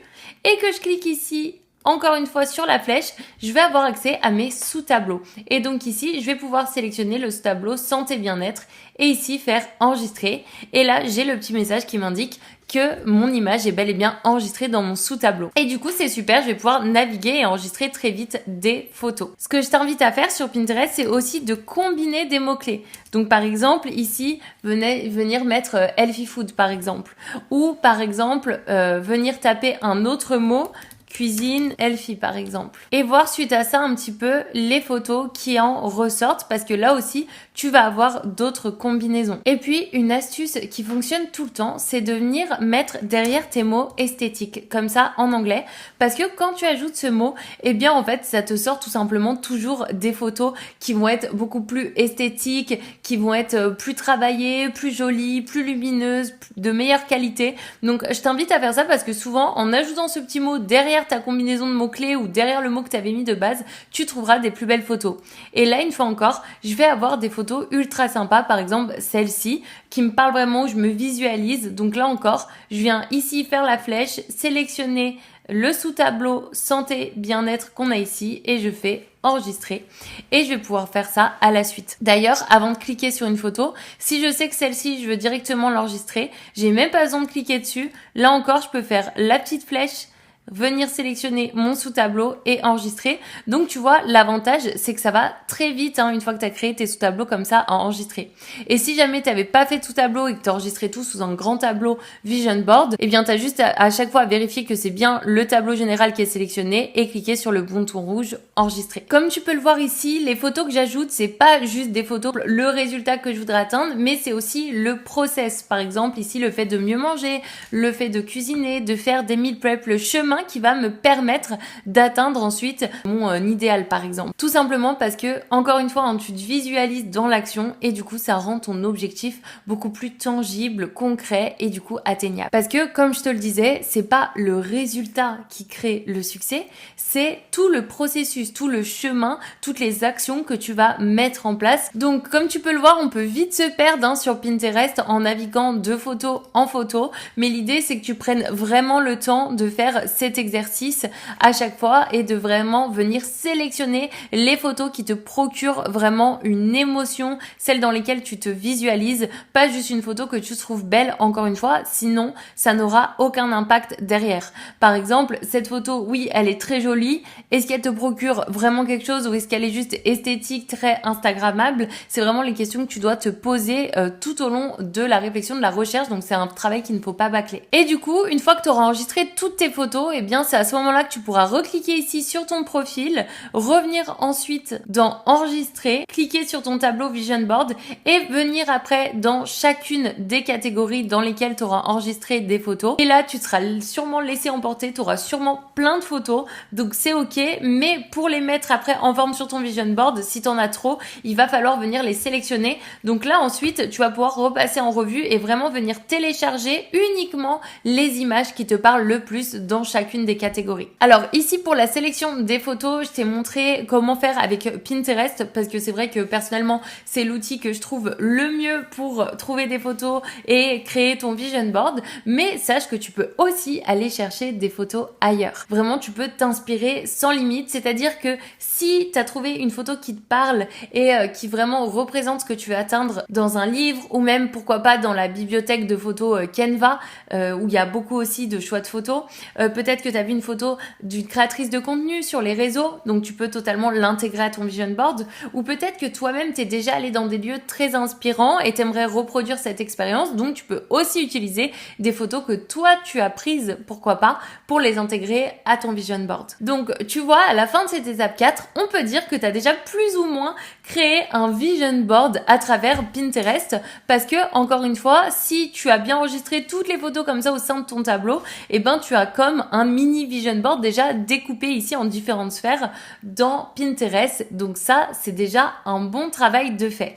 et que je clique ici encore une fois sur la flèche, je vais avoir accès à mes sous-tableaux. Et donc ici, je vais pouvoir sélectionner le sous-tableau santé bien-être et ici faire enregistrer. Et là, j'ai le petit message qui m'indique que mon image est bel et bien enregistrée dans mon sous-tableau. Et du coup, c'est super, je vais pouvoir naviguer et enregistrer très vite des photos. Ce que je t'invite à faire sur Pinterest, c'est aussi de combiner des mots-clés. Donc par exemple, ici, venir mettre healthy food par exemple. Ou par exemple, venir taper un autre mot, cuisine healthy par exemple. Et voir suite à ça un petit peu les photos qui en ressortent parce que là aussi tu vas avoir d'autres combinaisons. Et puis une astuce qui fonctionne tout le temps, c'est de venir mettre derrière tes mots esthétiques comme ça en anglais parce que quand tu ajoutes ce mot, eh bien en fait ça te sort tout simplement toujours des photos qui vont être beaucoup plus esthétiques, qui vont être plus travaillées, plus jolies, plus lumineuses, de meilleure qualité. Donc je t'invite à faire ça parce que souvent en ajoutant ce petit mot derrière ta combinaison de mots-clés ou derrière le mot que tu avais mis de base, tu trouveras des plus belles photos. Et là, une fois encore, je vais avoir des photos ultra sympas, par exemple celle-ci, qui me parle vraiment, où je me visualise. Donc là encore, je viens ici faire la flèche, sélectionner le sous-tableau santé bien-être qu'on a ici et je fais enregistrer et je vais pouvoir faire ça à la suite. D'ailleurs, avant de cliquer sur une photo, si je sais que celle-ci, je veux directement l'enregistrer, j'ai même pas besoin de cliquer dessus. Là encore, je peux faire la petite flèche, venir sélectionner mon sous-tableau et enregistrer. Donc tu vois, l'avantage c'est que ça va très vite une fois que tu as créé tes sous-tableaux comme ça à enregistrer. Et si jamais tu n'avais pas fait de sous-tableau et que tu enregistrais tout sous un grand tableau Vision Board, eh bien tu as juste à chaque fois à vérifier que c'est bien le tableau général qui est sélectionné et cliquer sur le bouton rouge enregistrer. Comme tu peux le voir ici, les photos que j'ajoute, c'est pas juste des photos, le résultat que je voudrais atteindre, mais c'est aussi le process. Par exemple, ici le fait de mieux manger, le fait de cuisiner, de faire des meal prep, le chemin chemin qui va me permettre d'atteindre ensuite mon idéal par exemple. Tout simplement parce que, encore une fois, hein, tu te visualises dans l'action et du coup ça rend ton objectif beaucoup plus tangible, concret et du coup atteignable. Parce que comme je te le disais, c'est pas le résultat qui crée le succès, c'est tout le processus, tout le chemin, toutes les actions que tu vas mettre en place. Donc comme tu peux le voir, on peut vite se perdre sur Pinterest en naviguant de photo en photo, mais l'idée c'est que tu prennes vraiment le temps de faire cet exercice à chaque fois et de vraiment venir sélectionner les photos qui te procurent vraiment une émotion, celles dans lesquelles tu te visualises, pas juste une photo que tu trouves belle encore une fois, sinon ça n'aura aucun impact derrière. Par exemple, cette photo, oui, elle est très jolie, est-ce qu'elle te procure vraiment quelque chose ou est-ce qu'elle est juste esthétique, très instagrammable? C'est vraiment les questions que tu dois te poser tout au long de la réflexion, de la recherche, donc c'est un travail qu'il ne faut pas bâcler. Et du coup, une fois que tu auras enregistré toutes tes photos, et bien c'est à ce moment-là que tu pourras recliquer ici sur ton profil, revenir ensuite dans enregistrer, cliquer sur ton tableau Vision Board et venir après dans chacune des catégories dans lesquelles tu auras enregistré des photos. Et là, tu seras sûrement laissé emporter, tu auras sûrement plein de photos, donc c'est ok, mais pour les mettre après en forme sur ton Vision Board, si tu en as trop, il va falloir venir les sélectionner. Donc là, ensuite, tu vas pouvoir repasser en revue et vraiment venir télécharger uniquement les images qui te parlent le plus dans chacune des catégories. Alors ici, pour la sélection des photos, je t'ai montré comment faire avec Pinterest parce que c'est vrai que personnellement, c'est l'outil que je trouve le mieux pour trouver des photos et créer ton Vision Board. Mais sache que tu peux aussi aller chercher des photos ailleurs. Vraiment, tu peux t'inspirer sans limite. C'est-à-dire que si tu as trouvé une photo qui te parle et qui vraiment représente ce que tu veux atteindre dans un livre ou même pourquoi pas dans la bibliothèque de photos Canva où il y a beaucoup aussi de choix de photos. Peut-être que tu as vu une photo d'une créatrice de contenu sur les réseaux, donc tu peux totalement l'intégrer à ton Vision Board. Ou peut-être que toi-même t'es déjà allé dans des lieux très inspirants et t'aimerais reproduire cette expérience, donc tu peux aussi utiliser des photos que toi tu as prises, pourquoi pas, pour les intégrer à ton Vision Board. Donc tu vois, à la fin de cette étape 4, on peut dire que tu as déjà plus ou moins créé un Vision Board à travers Pinterest parce que, encore une fois, si tu as bien enregistré toutes les photos comme ça au sein de ton tableau, et ben tu as comme un mini Vision Board déjà découpé ici en différentes sphères dans Pinterest. Donc ça, c'est déjà un bon travail de fait.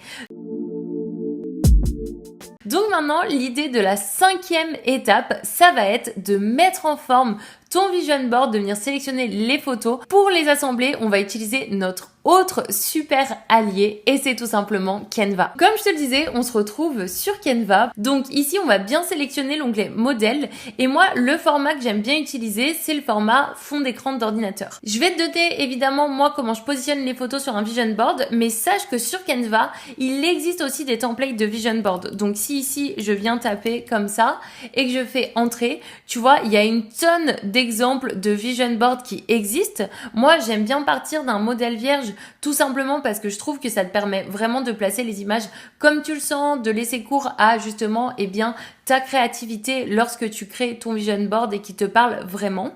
Donc maintenant, l'idée de la 5e étape, ça va être de mettre en forme ton Vision Board, de venir sélectionner les photos. Pour les assembler, on va utiliser notre autre super allié et c'est tout simplement Canva. Comme je te le disais, on se retrouve sur Canva. Donc ici, on va bien sélectionner l'onglet modèle et moi, le format que j'aime bien utiliser, c'est le format fond d'écran d'ordinateur. Je vais te donner évidemment moi comment je positionne les photos sur un Vision Board, mais sache que sur Canva, il existe aussi des templates de Vision Board. Donc si ici, je viens taper comme ça et que je fais entrer, tu vois, il y a une tonne d'exemples de Vision Board qui existent. Moi, j'aime bien partir d'un modèle vierge tout simplement parce que je trouve que ça te permet vraiment de placer les images comme tu le sens, de laisser cours à justement ta créativité lorsque tu crées ton Vision Board et qui te parle vraiment.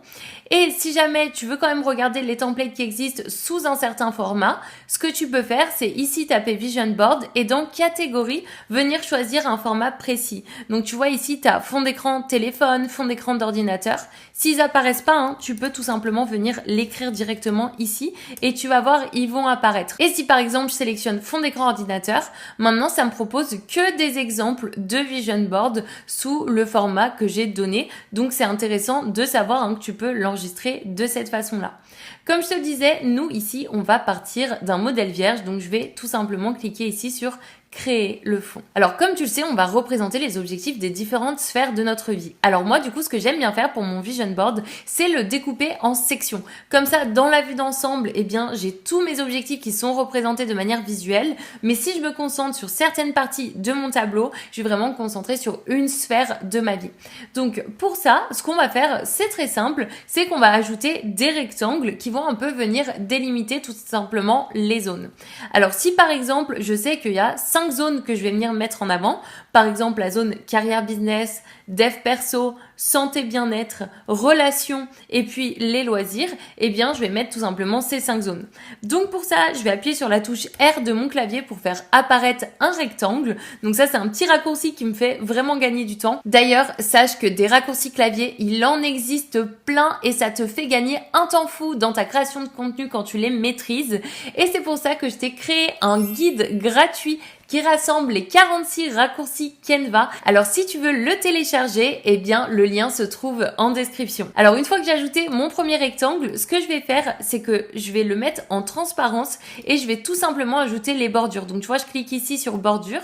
Et si jamais tu veux quand même regarder les templates qui existent sous un certain format, ce que tu peux faire, c'est ici taper Vision Board et dans catégorie, venir choisir un format précis. Donc tu vois ici, tu as fond d'écran téléphone, fond d'écran d'ordinateur. S'ils apparaissent pas, tu peux tout simplement venir l'écrire directement ici et tu vas voir, ils vont apparaître. Et si par exemple je sélectionne fond d'écran ordinateur, maintenant ça me propose que des exemples de Vision Board sous le format que j'ai donné. Donc c'est intéressant de savoir que tu peux l'enregistrer de cette façon-là. Comme je te le disais, nous ici, on va partir d'un modèle vierge. Donc je vais tout simplement cliquer ici sur créer le fond. Alors comme tu le sais, on va représenter les objectifs des différentes sphères de notre vie. Alors moi du coup ce que j'aime bien faire pour mon Vision Board, c'est le découper en sections. Comme ça dans la vue d'ensemble, j'ai tous mes objectifs qui sont représentés de manière visuelle, mais si je me concentre sur certaines parties de mon tableau, je vais vraiment me concentrer sur une sphère de ma vie. Donc pour ça, ce qu'on va faire, c'est très simple, c'est qu'on va ajouter des rectangles qui vont un peu venir délimiter tout simplement les zones. Alors si par exemple, je sais qu'il y a 5 zones que je vais venir mettre en avant. Par exemple, la zone carrière business, dev perso, santé bien-être, relations et puis les loisirs, eh bien je vais mettre tout simplement ces 5 zones. Donc pour ça, je vais appuyer sur la touche R de mon clavier pour faire apparaître un rectangle. Donc ça, c'est un petit raccourci qui me fait vraiment gagner du temps. D'ailleurs, sache que des raccourcis clavier, il en existe plein et ça te fait gagner un temps fou dans ta création de contenu quand tu les maîtrises. Et c'est pour ça que je t'ai créé un guide gratuit qui rassemble les 46 raccourcis Canva. Alors si tu veux le télécharger, eh bien le lien se trouve en description. Alors une fois que j'ai ajouté mon premier rectangle, ce que je vais faire, c'est que je vais le mettre en transparence et je vais tout simplement ajouter les bordures. Donc tu vois, je clique ici sur bordure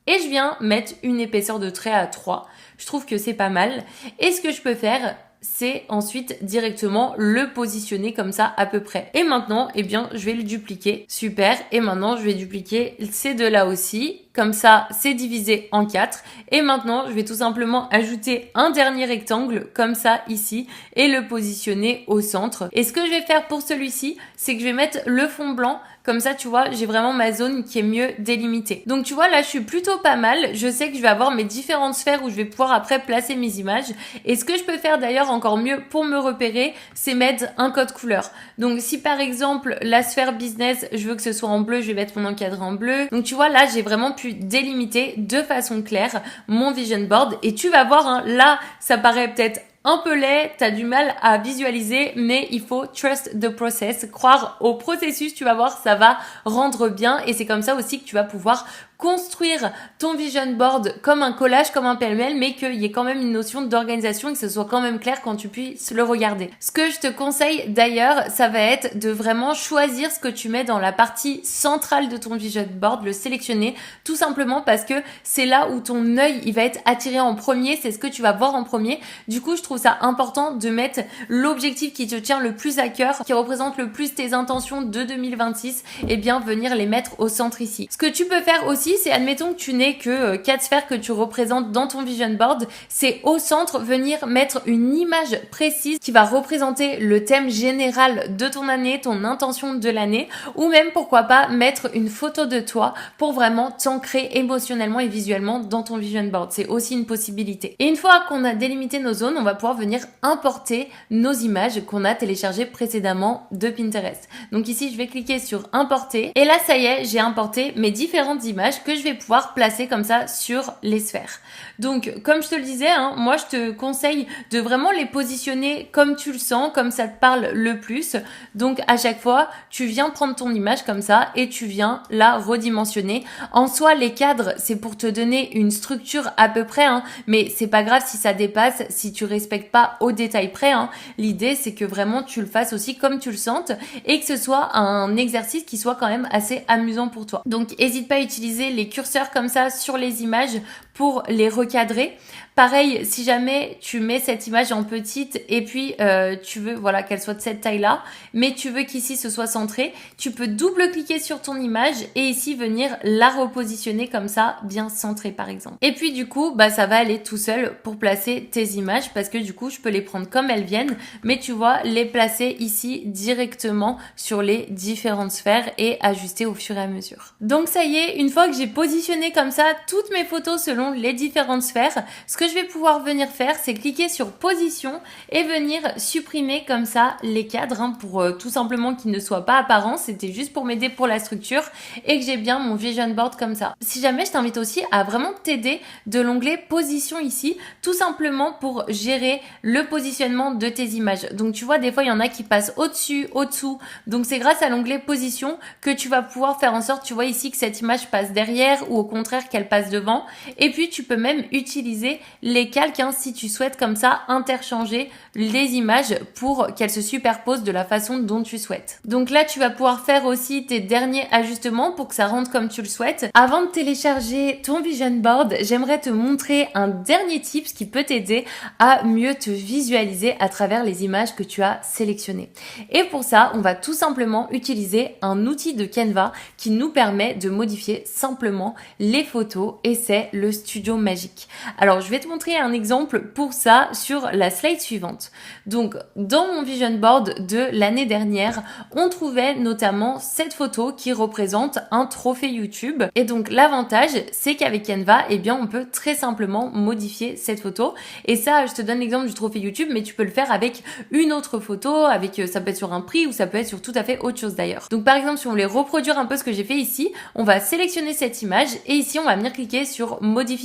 et je viens mettre une épaisseur de trait à 3. Je trouve que c'est pas mal. Et ce que je peux faire, c'est ensuite directement le positionner comme ça à peu près. Et maintenant, eh bien, je vais le dupliquer. Super. Et maintenant, je vais dupliquer ces deux-là aussi. Comme ça, c'est divisé en 4. Et maintenant, je vais tout simplement ajouter un dernier rectangle, comme ça, ici, et le positionner au centre. Et ce que je vais faire pour celui-ci, c'est que je vais mettre le fond blanc. Comme ça, tu vois, j'ai vraiment ma zone qui est mieux délimitée. Donc, tu vois, là, je suis plutôt pas mal. Je sais que je vais avoir mes différentes sphères où je vais pouvoir après placer mes images. Et ce que je peux faire d'ailleurs encore mieux pour me repérer, c'est mettre un code couleur. Donc, si par exemple, la sphère business, je veux que ce soit en bleu, je vais mettre mon encadré en bleu. Donc, tu vois, là, j'ai vraiment pu délimiter de façon claire mon vision board. Et tu vas voir, hein, là, ça paraît peut-être un peu laid, t'as du mal à visualiser, mais il faut trust the process, croire au processus, tu vas voir, ça va rendre bien et c'est comme ça aussi que tu vas pouvoir construire ton vision board comme un collage, comme un pêle-mêle, mais qu'il y ait quand même une notion d'organisation et que ce soit quand même clair quand tu puisses le regarder. Ce que je te conseille d'ailleurs, ça va être de vraiment choisir ce que tu mets dans la partie centrale de ton vision board, le sélectionner, tout simplement parce que c'est là où ton œil, il va être attiré en premier, c'est ce que tu vas voir en premier. Du coup, je trouve ça important de mettre l'objectif qui te tient le plus à cœur, qui représente le plus tes intentions de 2026, et bien venir les mettre au centre ici. Ce que tu peux faire aussi, c'est admettons que tu n'aies que 4 sphères que tu représentes dans ton vision board, c'est au centre venir mettre une image précise qui va représenter le thème général de ton année, ton intention de l'année, ou même pourquoi pas mettre une photo de toi pour vraiment t'ancrer émotionnellement et visuellement dans ton vision board. C'est aussi une possibilité. Et une fois qu'on a délimité nos zones, on va pouvoir venir importer nos images qu'on a téléchargées précédemment de Pinterest. Donc ici, je vais cliquer sur importer et là, ça y est, j'ai importé mes différentes images que je vais pouvoir placer comme ça sur les sphères. Donc, comme je te le disais, hein, moi, je te conseille de vraiment les positionner comme tu le sens, comme ça te parle le plus. Donc, à chaque fois, tu viens prendre ton image comme ça et tu viens la redimensionner. En soi, les cadres, c'est pour te donner une structure à peu près, hein, mais c'est pas grave si ça dépasse, si tu respectes pas au détail près. Hein. L'idée, c'est que vraiment tu le fasses aussi comme tu le sentes et que ce soit un exercice qui soit quand même assez amusant pour toi. Donc, n'hésite pas à utiliser les curseurs comme ça sur les images pour les recadrer. Pareil, si jamais tu mets cette image en petite et puis tu veux voilà qu'elle soit de cette taille-là, mais tu veux qu'ici ce soit centré, tu peux double-cliquer sur ton image et ici venir la repositionner comme ça, bien centrée par exemple. Et puis du coup, bah ça va aller tout seul pour placer tes images parce que du coup, je peux les prendre comme elles viennent, mais tu vois, les placer ici directement sur les différentes sphères et ajuster au fur et à mesure. Donc ça y est, une fois que j'ai positionné comme ça toutes mes photos selon les différentes sphères, ce que je vais pouvoir venir faire, c'est cliquer sur position et venir supprimer comme ça les cadres hein, pour tout simplement qu'ils ne soient pas apparents. C'était juste pour m'aider pour la structure et que j'ai bien mon vision board comme ça. Si jamais, je t'invite aussi à vraiment t'aider de l'onglet position ici, tout simplement pour gérer le positionnement de tes images. Donc tu vois, des fois il y en a qui passent au-dessus, au-dessous. Donc c'est grâce à l'onglet position que tu vas pouvoir faire en sorte, tu vois ici que cette image passe derrière ou au contraire qu'elle passe devant. Et puis tu peux même utiliser les calques hein, si tu souhaites comme ça interchanger les images pour qu'elles se superposent de la façon dont tu souhaites. Donc là, tu vas pouvoir faire aussi tes derniers ajustements pour que ça rentre comme tu le souhaites. Avant de télécharger ton vision board, j'aimerais te montrer un dernier tip qui peut t'aider à mieux te visualiser à travers les images que tu as sélectionnées. Et pour ça, on va tout simplement utiliser un outil de Canva qui nous permet de modifier simplement les photos et c'est le Studio Magic. Alors, je vais te montrer un exemple pour ça sur la slide suivante. Donc, dans mon vision board de l'année dernière, on trouvait notamment cette photo qui représente un trophée YouTube. Et donc, l'avantage, c'est qu'avec Canva, eh bien, on peut très simplement modifier cette photo. Et ça, je te donne l'exemple du trophée YouTube, mais tu peux le faire avec une autre photo, ça peut être sur un prix ou ça peut être sur tout à fait autre chose d'ailleurs. Donc, par exemple, si on voulait reproduire un peu ce que j'ai fait ici, on va sélectionner cette image et ici, on va venir cliquer sur modification.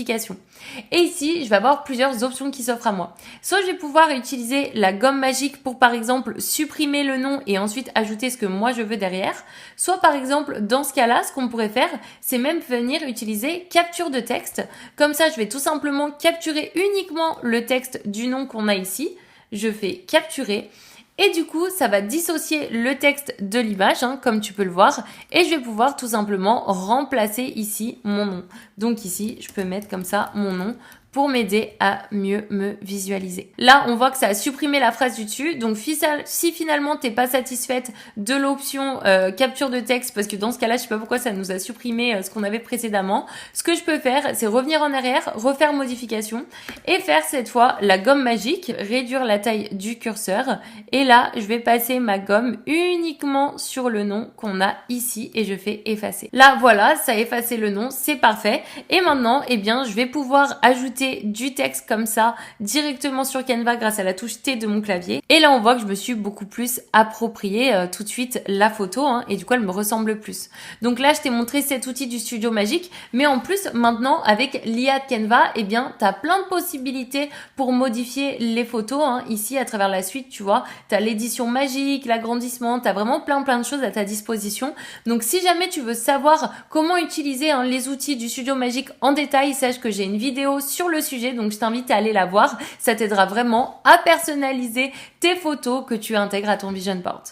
Et ici, je vais avoir plusieurs options qui s'offrent à moi. Soit je vais pouvoir utiliser la gomme magique pour, par exemple, supprimer le nom et ensuite ajouter ce que moi je veux derrière. Soit, par exemple, dans ce cas-là, ce qu'on pourrait faire, c'est même venir utiliser capture de texte. Comme ça, je vais tout simplement capturer uniquement le texte du nom qu'on a ici. Je fais capturer. Et du coup, ça va dissocier le texte de l'image, comme tu peux le voir. Et je vais pouvoir tout simplement remplacer ici mon nom. Donc ici, je peux mettre comme ça mon nom pour m'aider à mieux me visualiser. Là, on voit que ça a supprimé la phrase du dessus. Donc, si finalement t'es pas satisfaite de l'option capture de texte, parce que dans ce cas-là, je sais pas pourquoi ça nous a supprimé ce qu'on avait précédemment, ce que je peux faire, c'est revenir en arrière, refaire modification et faire cette fois la gomme magique, réduire la taille du curseur. Et là, je vais passer ma gomme uniquement sur le nom qu'on a ici et je fais effacer. Là, voilà, ça a effacé le nom, c'est parfait. Et maintenant, eh bien, je vais pouvoir ajouter du texte comme ça directement sur Canva grâce à la touche T de mon clavier. Et là, on voit que je me suis beaucoup plus approprié tout de suite la photo et du coup, elle me ressemble plus. Donc là, je t'ai montré cet outil du Studio Magique, mais en plus, maintenant, avec l'IA de Canva, eh bien, tu as plein de possibilités pour modifier les photos. Ici, à travers la suite, tu vois, tu as l'édition magique, l'agrandissement, tu as vraiment plein de choses à ta disposition. Donc, si jamais tu veux savoir comment utiliser les outils du Studio Magique en détail, sache que j'ai une vidéo sur le sujet, donc je t'invite à aller la voir. Ça t'aidera vraiment à personnaliser tes photos que tu intègres à ton vision board.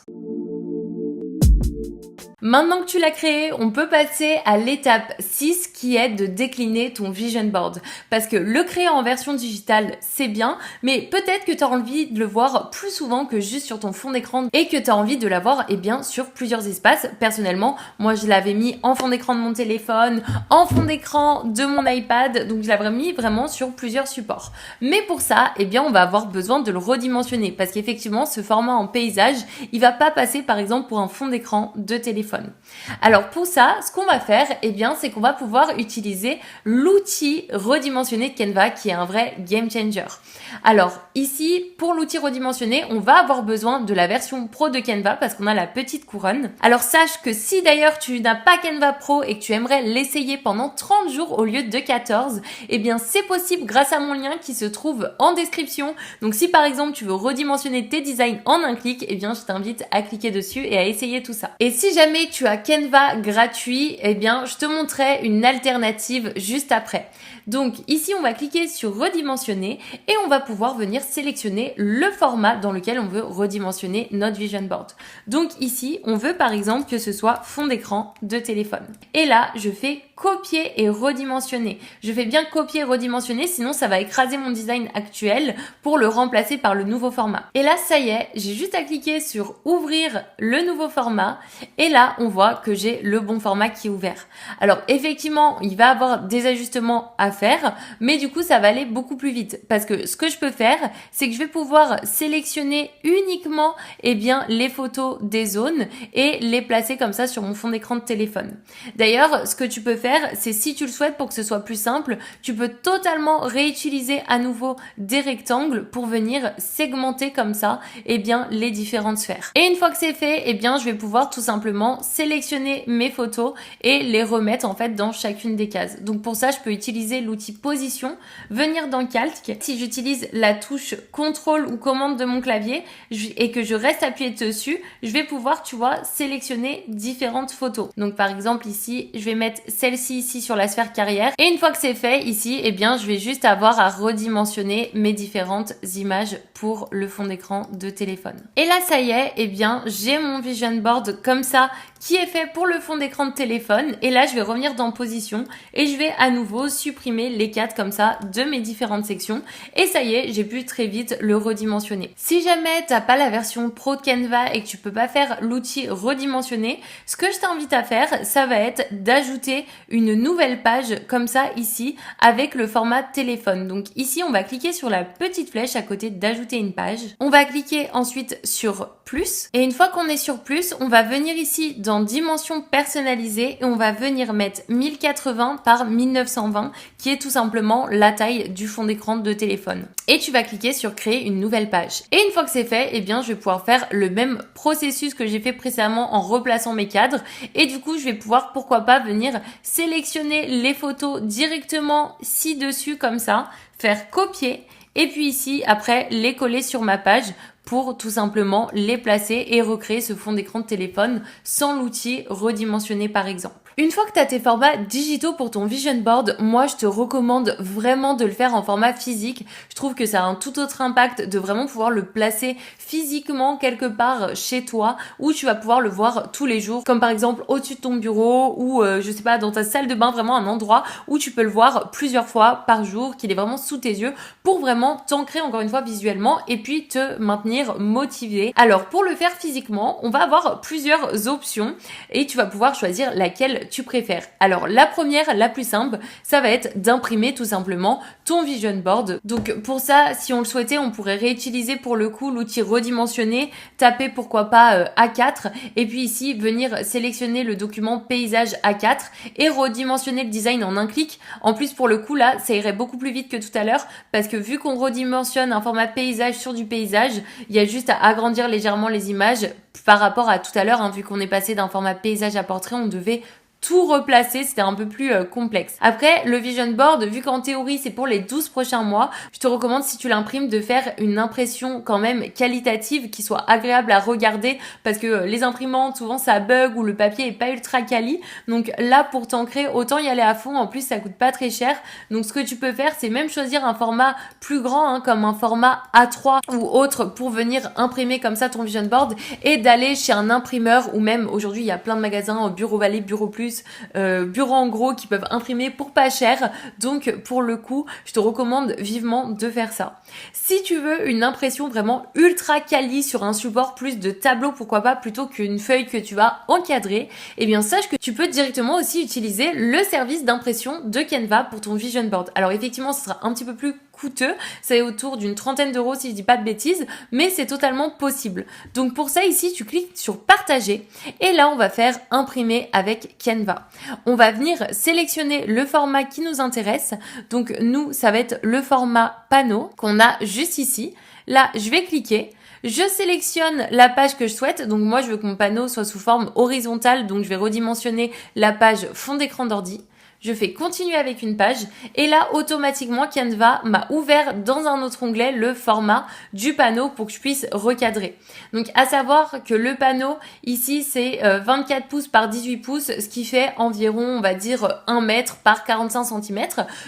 Maintenant que tu l'as créé, on peut passer à l'étape 6 qui est de décliner ton vision board. Parce que le créer en version digitale, c'est bien, mais peut-être que tu as envie de le voir plus souvent que juste sur ton fond d'écran et que tu as envie de l'avoir sur plusieurs espaces. Personnellement, moi je l'avais mis en fond d'écran de mon téléphone, en fond d'écran de mon iPad, donc je l'avais mis vraiment sur plusieurs supports. Mais pour ça, on va avoir besoin de le redimensionner parce qu'effectivement, ce format en paysage, il va pas passer par exemple pour un fond d'écran de téléphone. Alors pour ça, ce qu'on va faire, c'est qu'on va pouvoir utiliser l'outil redimensionné de Canva qui est un vrai game changer. Alors ici, pour l'outil redimensionné, on va avoir besoin de la version pro de Canva parce qu'on a la petite couronne. Alors sache que si d'ailleurs tu n'as pas Canva Pro et que tu aimerais l'essayer pendant 30 jours au lieu de 14, c'est possible grâce à mon lien qui se trouve en description. Donc si par exemple tu veux redimensionner tes designs en un clic, je t'invite à cliquer dessus et à essayer tout ça. Et si jamais tu as Canva gratuit, je te montrerai une alternative juste après. Donc ici, on va cliquer sur redimensionner et on va pouvoir venir sélectionner le format dans lequel on veut redimensionner notre vision board. Donc ici, on veut par exemple que ce soit fond d'écran de téléphone. Et là, je fais copier et redimensionner. Je fais bien copier et redimensionner, sinon ça va écraser mon design actuel pour le remplacer par le nouveau format. Et là, ça y est, j'ai juste à cliquer sur ouvrir le nouveau format et là, on voit que j'ai le bon format qui est ouvert. Alors effectivement, il va y avoir des ajustements à faire, mais du coup, ça va aller beaucoup plus vite parce que ce que je peux faire, c'est que je vais pouvoir sélectionner uniquement les photos des zones et les placer comme ça sur mon fond d'écran de téléphone. D'ailleurs, ce que tu peux faire, c'est si tu le souhaites pour que ce soit plus simple, tu peux totalement réutiliser à nouveau des rectangles pour venir segmenter comme ça les différentes sphères. Et une fois que c'est fait, je vais pouvoir tout simplement sélectionner mes photos et les remettre en fait dans chacune des cases. Donc pour ça, je peux utiliser l'outil position, venir dans calque. Si j'utilise la touche contrôle ou commande de mon clavier et que je reste appuyé dessus, je vais pouvoir, sélectionner différentes photos. Donc par exemple ici, je vais mettre celle-ci ici sur la sphère carrière. Et une fois que c'est fait ici, je vais juste avoir à redimensionner mes différentes images pour le fond d'écran de téléphone. Et là, ça y est, j'ai mon vision board comme ça qui est fait pour le fond d'écran de téléphone. Et là, je vais revenir dans position et je vais à nouveau supprimer les cadres comme ça de mes différentes sections. Et ça y est, j'ai pu très vite le redimensionner. Si jamais t'as pas la version pro de Canva et que tu peux pas faire l'outil redimensionner, ce que je t'invite à faire, ça va être d'ajouter une nouvelle page comme ça ici avec le format téléphone. Donc ici, on va cliquer sur la petite flèche à côté d'ajouter une page. On va cliquer ensuite sur plus et une fois qu'on est sur plus, on va venir ici dans dimension personnalisée et on va venir mettre 1080 par 1920 qui est tout simplement la taille du fond d'écran de téléphone. Et tu vas cliquer sur créer une nouvelle page. Et une fois que c'est fait, eh bien je vais pouvoir faire le même processus que j'ai fait précédemment en replaçant mes cadres et du coup je vais pouvoir pourquoi pas venir sélectionner les photos directement ci-dessus comme ça, faire copier et puis ici après les coller sur ma page pour tout simplement les placer et recréer ce fond d'écran de téléphone sans l'outil redimensionné par exemple. Une fois que tu as tes formats digitaux pour ton vision board, moi je te recommande vraiment de le faire en format physique. Je trouve que ça a un tout autre impact de vraiment pouvoir le placer physiquement quelque part chez toi où tu vas pouvoir le voir tous les jours, comme par exemple au-dessus de ton bureau ou je sais pas dans ta salle de bain, vraiment un endroit où tu peux le voir plusieurs fois par jour, qu'il est vraiment sous tes yeux pour vraiment t'ancrer encore une fois visuellement et puis te maintenir motivé. Alors pour le faire physiquement, on va avoir plusieurs options et tu vas pouvoir choisir laquelle tu préfères. Alors la première, la plus simple, ça va être d'imprimer tout simplement ton vision board. Donc pour ça, si on le souhaitait, on pourrait réutiliser pour le coup l'outil redimensionné, taper pourquoi pas A4 et puis ici venir sélectionner le document paysage A4 et redimensionner le design en un clic. En plus pour le coup là, ça irait beaucoup plus vite que tout à l'heure parce que vu qu'on redimensionne un format paysage sur du paysage, il y a juste à agrandir légèrement les images par rapport à tout à l'heure, vu qu'on est passé d'un format paysage à portrait, on devait tout replacer, c'était un peu plus complexe. Après, le vision board, vu qu'en théorie c'est pour les 12 prochains mois, je te recommande si tu l'imprimes de faire une impression quand même qualitative qui soit agréable à regarder parce que les imprimantes souvent ça bug ou le papier est pas ultra quali. Donc là pour t'ancrer, autant y aller à fond, en plus ça coûte pas très cher. Donc ce que tu peux faire, c'est même choisir un format plus grand comme un format A3 ou autre pour venir imprimer comme ça ton vision board et d'aller chez un imprimeur ou même aujourd'hui il y a plein de magasins, Bureau Vallée, Bureau Plus, Bureau en gros qui peuvent imprimer pour pas cher. Donc pour le coup, je te recommande vivement de faire ça. Si tu veux une impression vraiment ultra quali sur un support plus de tableau, pourquoi pas, plutôt qu'une feuille que tu vas encadrer, eh bien sache que tu peux directement aussi utiliser le service d'impression de Canva pour ton vision board. Alors effectivement, ce sera un petit peu plus coûteux, c'est autour d'une trentaine d'euros si je dis pas de bêtises, mais c'est totalement possible. Donc pour ça ici, tu cliques sur partager et là on va faire imprimer avec Canva. On va venir sélectionner le format qui nous intéresse. Donc nous, ça va être le format panneau qu'on a juste ici. Là, je vais cliquer. Je sélectionne la page que je souhaite. Donc moi, je veux que mon panneau soit sous forme horizontale. Donc je vais redimensionner la page fond d'écran d'ordi. Je fais continuer avec une page et là automatiquement Canva m'a ouvert dans un autre onglet le format du panneau pour que je puisse recadrer. Donc à savoir que le panneau ici c'est 24 pouces par 18 pouces, ce qui fait environ on va dire 1 mètre par 45 cm.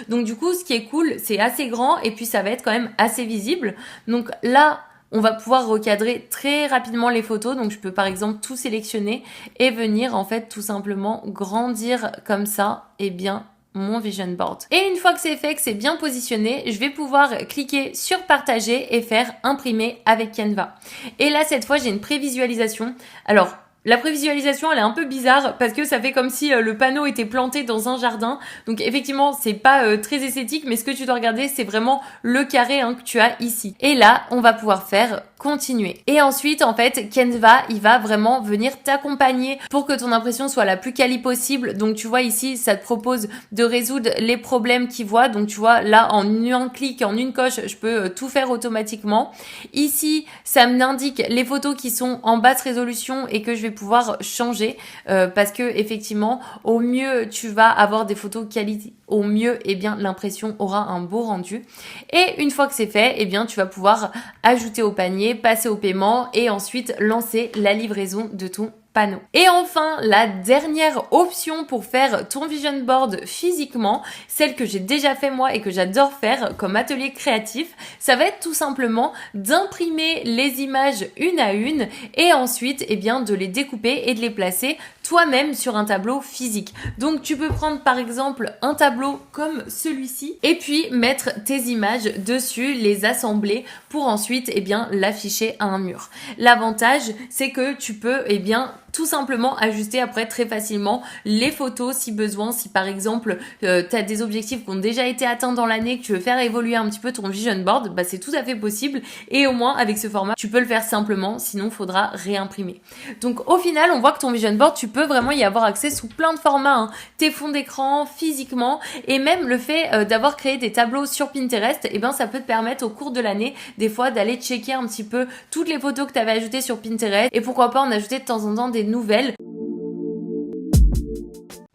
Donc du coup ce qui est cool, c'est assez grand et puis ça va être quand même assez visible. Donc là on va pouvoir recadrer très rapidement les photos. Donc je peux par exemple tout sélectionner et venir en fait tout simplement grandir comme ça, eh bien mon vision board. Et une fois que c'est fait, que c'est bien positionné, je vais pouvoir cliquer sur partager et faire imprimer avec Canva. Et là cette fois j'ai une prévisualisation. Alors la prévisualisation, elle est un peu bizarre parce que ça fait comme si le panneau était planté dans un jardin. Donc effectivement, c'est pas très esthétique, mais ce que tu dois regarder, c'est vraiment le carré que tu as ici. Et là, on va pouvoir faire continuer. Et ensuite, en fait, Canva, il va vraiment venir t'accompagner pour que ton impression soit la plus quali possible. Donc tu vois ici, ça te propose de résoudre les problèmes qu'il voit. Donc tu vois, là, en un clic, en une coche, je peux tout faire automatiquement. Ici, ça m'indique les photos qui sont en basse résolution et que je vais pouvoir changer parce que effectivement au mieux tu vas avoir des photos qualité, au mieux eh bien l'impression aura un beau rendu et une fois que c'est fait eh bien tu vas pouvoir ajouter au panier, passer au paiement et ensuite lancer la livraison de ton panneau. Et enfin, la dernière option pour faire ton vision board physiquement, celle que j'ai déjà fait moi et que j'adore faire comme atelier créatif, ça va être tout simplement d'imprimer les images une à une et ensuite eh bien de les découper et de les placer toi-même sur un tableau physique. Donc tu peux prendre par exemple un tableau comme celui-ci et puis mettre tes images dessus, les assembler pour ensuite eh bien l'afficher à un mur. L'avantage c'est que tu peux eh bien tout simplement ajuster après très facilement les photos si besoin. Si par exemple tu as des objectifs qui ont déjà été atteints dans l'année, que tu veux faire évoluer un petit peu ton vision board, bah c'est tout à fait possible et au moins avec ce format tu peux le faire simplement, sinon faudra réimprimer. Donc au final on voit que ton vision board tu peux vraiment y avoir accès sous plein de formats, hein. Tes fonds d'écran, physiquement, et même le fait d'avoir créé des tableaux sur Pinterest, et ben ça peut te permettre au cours de l'année des fois d'aller checker un petit peu toutes les photos que tu avais ajoutées sur Pinterest et pourquoi pas en ajouter de temps en temps des nouvelles.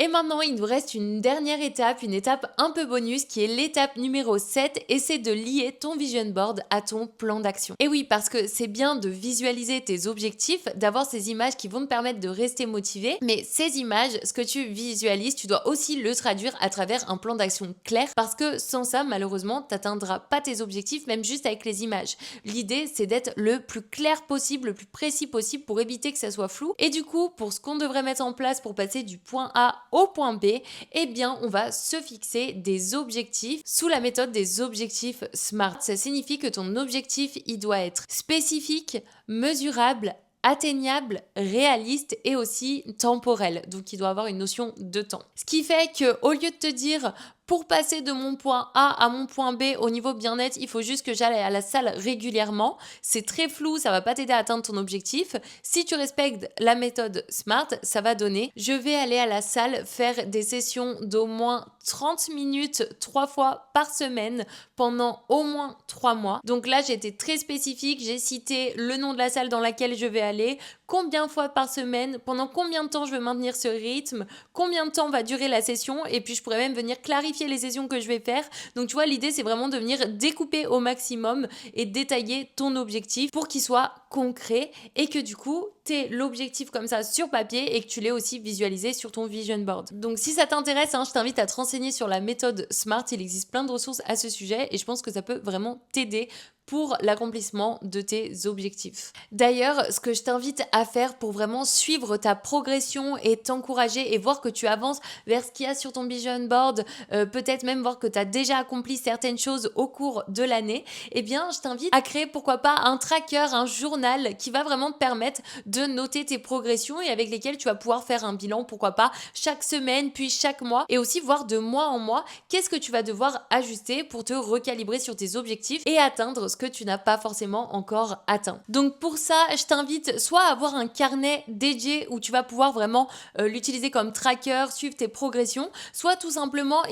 Et maintenant, il nous reste une dernière étape, une étape un peu bonus qui est l'étape numéro 7 et c'est de lier ton vision board à ton plan d'action. Et oui, parce que c'est bien de visualiser tes objectifs, d'avoir ces images qui vont te permettre de rester motivé, mais ces images, ce que tu visualises, tu dois aussi le traduire à travers un plan d'action clair parce que sans ça, malheureusement, tu n'atteindras pas tes objectifs, même juste avec les images. L'idée, c'est d'être le plus clair possible, le plus précis possible pour éviter que ça soit flou. Et du coup, pour ce qu'on devrait mettre en place pour passer du point A au point B, eh bien, on va se fixer des objectifs sous la méthode des objectifs SMART. Ça signifie que ton objectif, il doit être spécifique, mesurable, atteignable, réaliste et aussi temporel. Donc, il doit avoir une notion de temps. Ce qui fait que, au lieu de te dire pour passer de mon point A à mon point B au niveau bien-être, il faut juste que j'aille à la salle régulièrement. C'est très flou, ça va pas t'aider à atteindre ton objectif. Si tu respectes la méthode SMART, ça va donner je vais aller à la salle faire des sessions d'au moins 30 minutes 3 fois par semaine pendant au moins 3 mois. Donc là, j'ai été très spécifique, j'ai cité le nom de la salle dans laquelle je vais aller, combien de fois par semaine, pendant combien de temps je veux maintenir ce rythme, combien de temps va durer la session et puis je pourrais même venir clarifier les sessions que je vais faire. Donc tu vois, l'idée c'est vraiment de venir découper au maximum et détailler ton objectif pour qu'il soit concret et que du coup tu aies l'objectif comme ça sur papier et que tu l'aies aussi visualisé sur ton vision board. Donc si ça t'intéresse, je t'invite à te renseigner sur la méthode SMART, il existe plein de ressources à ce sujet et je pense que ça peut vraiment t'aider pour l'accomplissement de tes objectifs. D'ailleurs, ce que je t'invite à faire pour vraiment suivre ta progression et t'encourager et voir que tu avances vers ce qu'il y a sur ton vision board, peut-être même voir que tu as déjà accompli certaines choses au cours de l'année, eh bien, je t'invite à créer pourquoi pas un tracker, un journal qui va vraiment te permettre de noter tes progressions et avec lesquels tu vas pouvoir faire un bilan, pourquoi pas chaque semaine, puis chaque mois et aussi voir de mois en mois qu'est-ce que tu vas devoir ajuster pour te recalibrer sur tes objectifs et atteindre ce que tu n'as pas forcément encore atteint. Donc pour ça, je t'invite soit à avoir un carnet dédié où tu vas pouvoir vraiment l'utiliser comme tracker, suivre tes progressions, soit tout simplement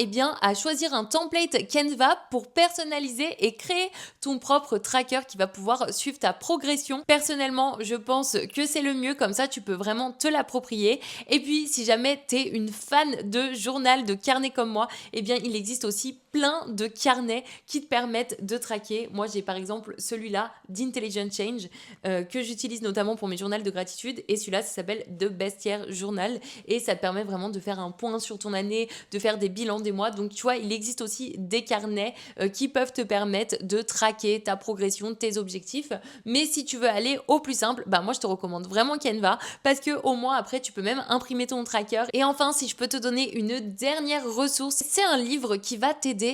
à choisir un template Canva pour personnaliser et créer ton propre tracker qui va pouvoir suivre ta progression. Personnellement, je pense que c'est le mieux, comme ça tu peux vraiment te l'approprier. Et puis si jamais tu es une fan de journal, de carnet comme moi, il existe aussi plein de carnets qui te permettent de traquer. Moi, j'ai par exemple celui-là d'Intelligent Change que j'utilise notamment pour mes journaux de gratitude et celui-là, ça s'appelle The Bestiaire Journal et ça te permet vraiment de faire un point sur ton année, de faire des bilans des mois. Donc, tu vois, il existe aussi des carnets qui peuvent te permettre de traquer ta progression, tes objectifs. Mais si tu veux aller au plus simple, moi, je te recommande vraiment Canva parce que au moins après, tu peux même imprimer ton tracker. Et enfin, si je peux te donner une dernière ressource, c'est un livre qui va t'aider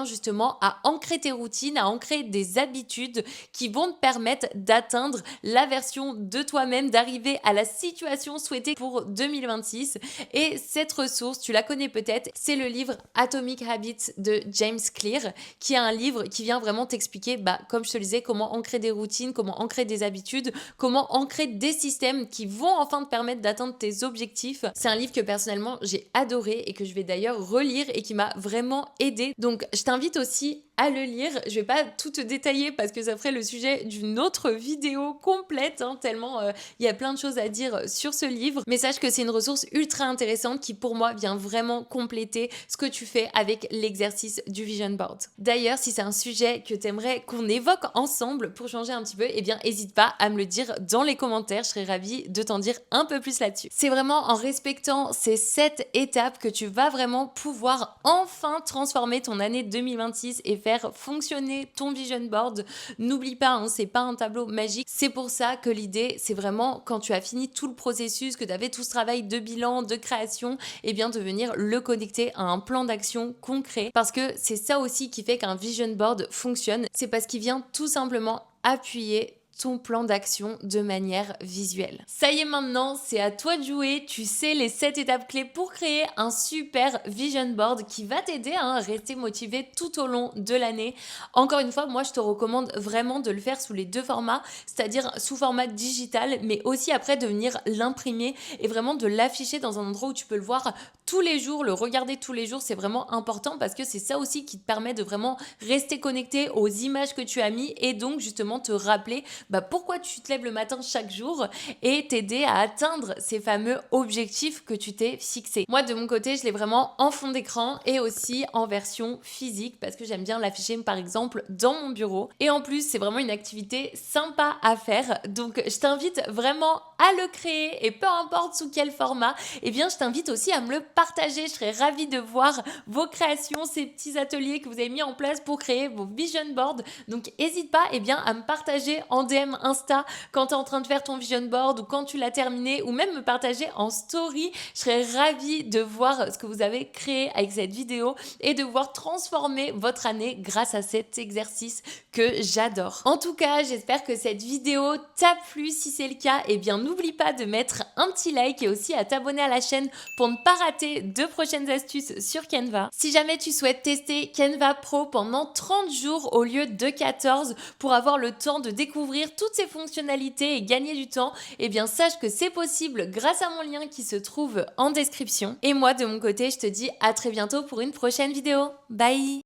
justement à ancrer tes routines, à ancrer des habitudes qui vont te permettre d'atteindre la version de toi-même, d'arriver à la situation souhaitée pour 2026. Et cette ressource, tu la connais peut-être, c'est le livre Atomic Habits de James Clear, qui est un livre qui vient vraiment t'expliquer, comme je te le disais, comment ancrer des routines, comment ancrer des habitudes, comment ancrer des systèmes qui vont enfin te permettre d'atteindre tes objectifs. C'est un livre que personnellement j'ai adoré et que je vais d'ailleurs relire et qui m'a vraiment aidé. Donc je t'invite aussi à le lire. Je vais pas tout te détailler parce que ça ferait le sujet d'une autre vidéo complète, tellement il y a plein de choses à dire sur ce livre. Mais sache que c'est une ressource ultra intéressante qui pour moi vient vraiment compléter ce que tu fais avec l'exercice du vision board. D'ailleurs, si c'est un sujet que tu aimerais qu'on évoque ensemble pour changer un petit peu, n'hésite pas à me le dire dans les commentaires. Je serais ravie de t'en dire un peu plus là-dessus. C'est vraiment en respectant ces 7 étapes que tu vas vraiment pouvoir enfin transformer ton année 2026 et faire fonctionner ton vision board. N'oublie pas, c'est pas un tableau magique. C'est pour ça que l'idée, c'est vraiment quand tu as fini tout le processus, que tu avais tout ce travail de bilan, de création, de venir le connecter à un plan d'action concret. Parce que c'est ça aussi qui fait qu'un vision board fonctionne. C'est parce qu'il vient tout simplement appuyer ton plan d'action de manière visuelle. Ça y est, maintenant, c'est à toi de jouer. Tu sais les 7 étapes clés pour créer un super vision board qui va t'aider à rester motivé tout au long de l'année. Encore une fois, moi, je te recommande vraiment de le faire sous les deux formats, c'est-à-dire sous format digital, mais aussi après de venir l'imprimer et vraiment de l'afficher dans un endroit où tu peux le voir tous les jours, le regarder tous les jours. C'est vraiment important parce que c'est ça aussi qui te permet de vraiment rester connecté aux images que tu as mis et donc justement te rappeler pourquoi tu te lèves le matin chaque jour et t'aider à atteindre ces fameux objectifs que tu t'es fixés. Moi, de mon côté, je l'ai vraiment en fond d'écran et aussi en version physique parce que j'aime bien l'afficher par exemple dans mon bureau. Et en plus, c'est vraiment une activité sympa à faire. Donc, je t'invite vraiment à le créer et peu importe sous quel format, eh bien, je t'invite aussi à me le partager. Je serais ravie de voir vos créations, ces petits ateliers que vous avez mis en place pour créer vos vision boards. Donc, n'hésite pas à me partager en DM Insta quand tu es en train de faire ton vision board ou quand tu l'as terminé ou même me partager en story. Je serais ravie de voir ce que vous avez créé avec cette vidéo et de voir transformer votre année grâce à cet exercice que j'adore. En tout cas, j'espère que cette vidéo t'a plu. Si c'est le cas, n'oublie pas de mettre un petit like et aussi à t'abonner à la chaîne pour ne pas rater de prochaines astuces sur Canva. Si jamais tu souhaites tester Canva Pro pendant 30 jours au lieu de 14 pour avoir le temps de découvrir toutes ses fonctionnalités et gagner du temps, sache que c'est possible grâce à mon lien qui se trouve en description. Et moi, de mon côté, je te dis à très bientôt pour une prochaine vidéo. Bye!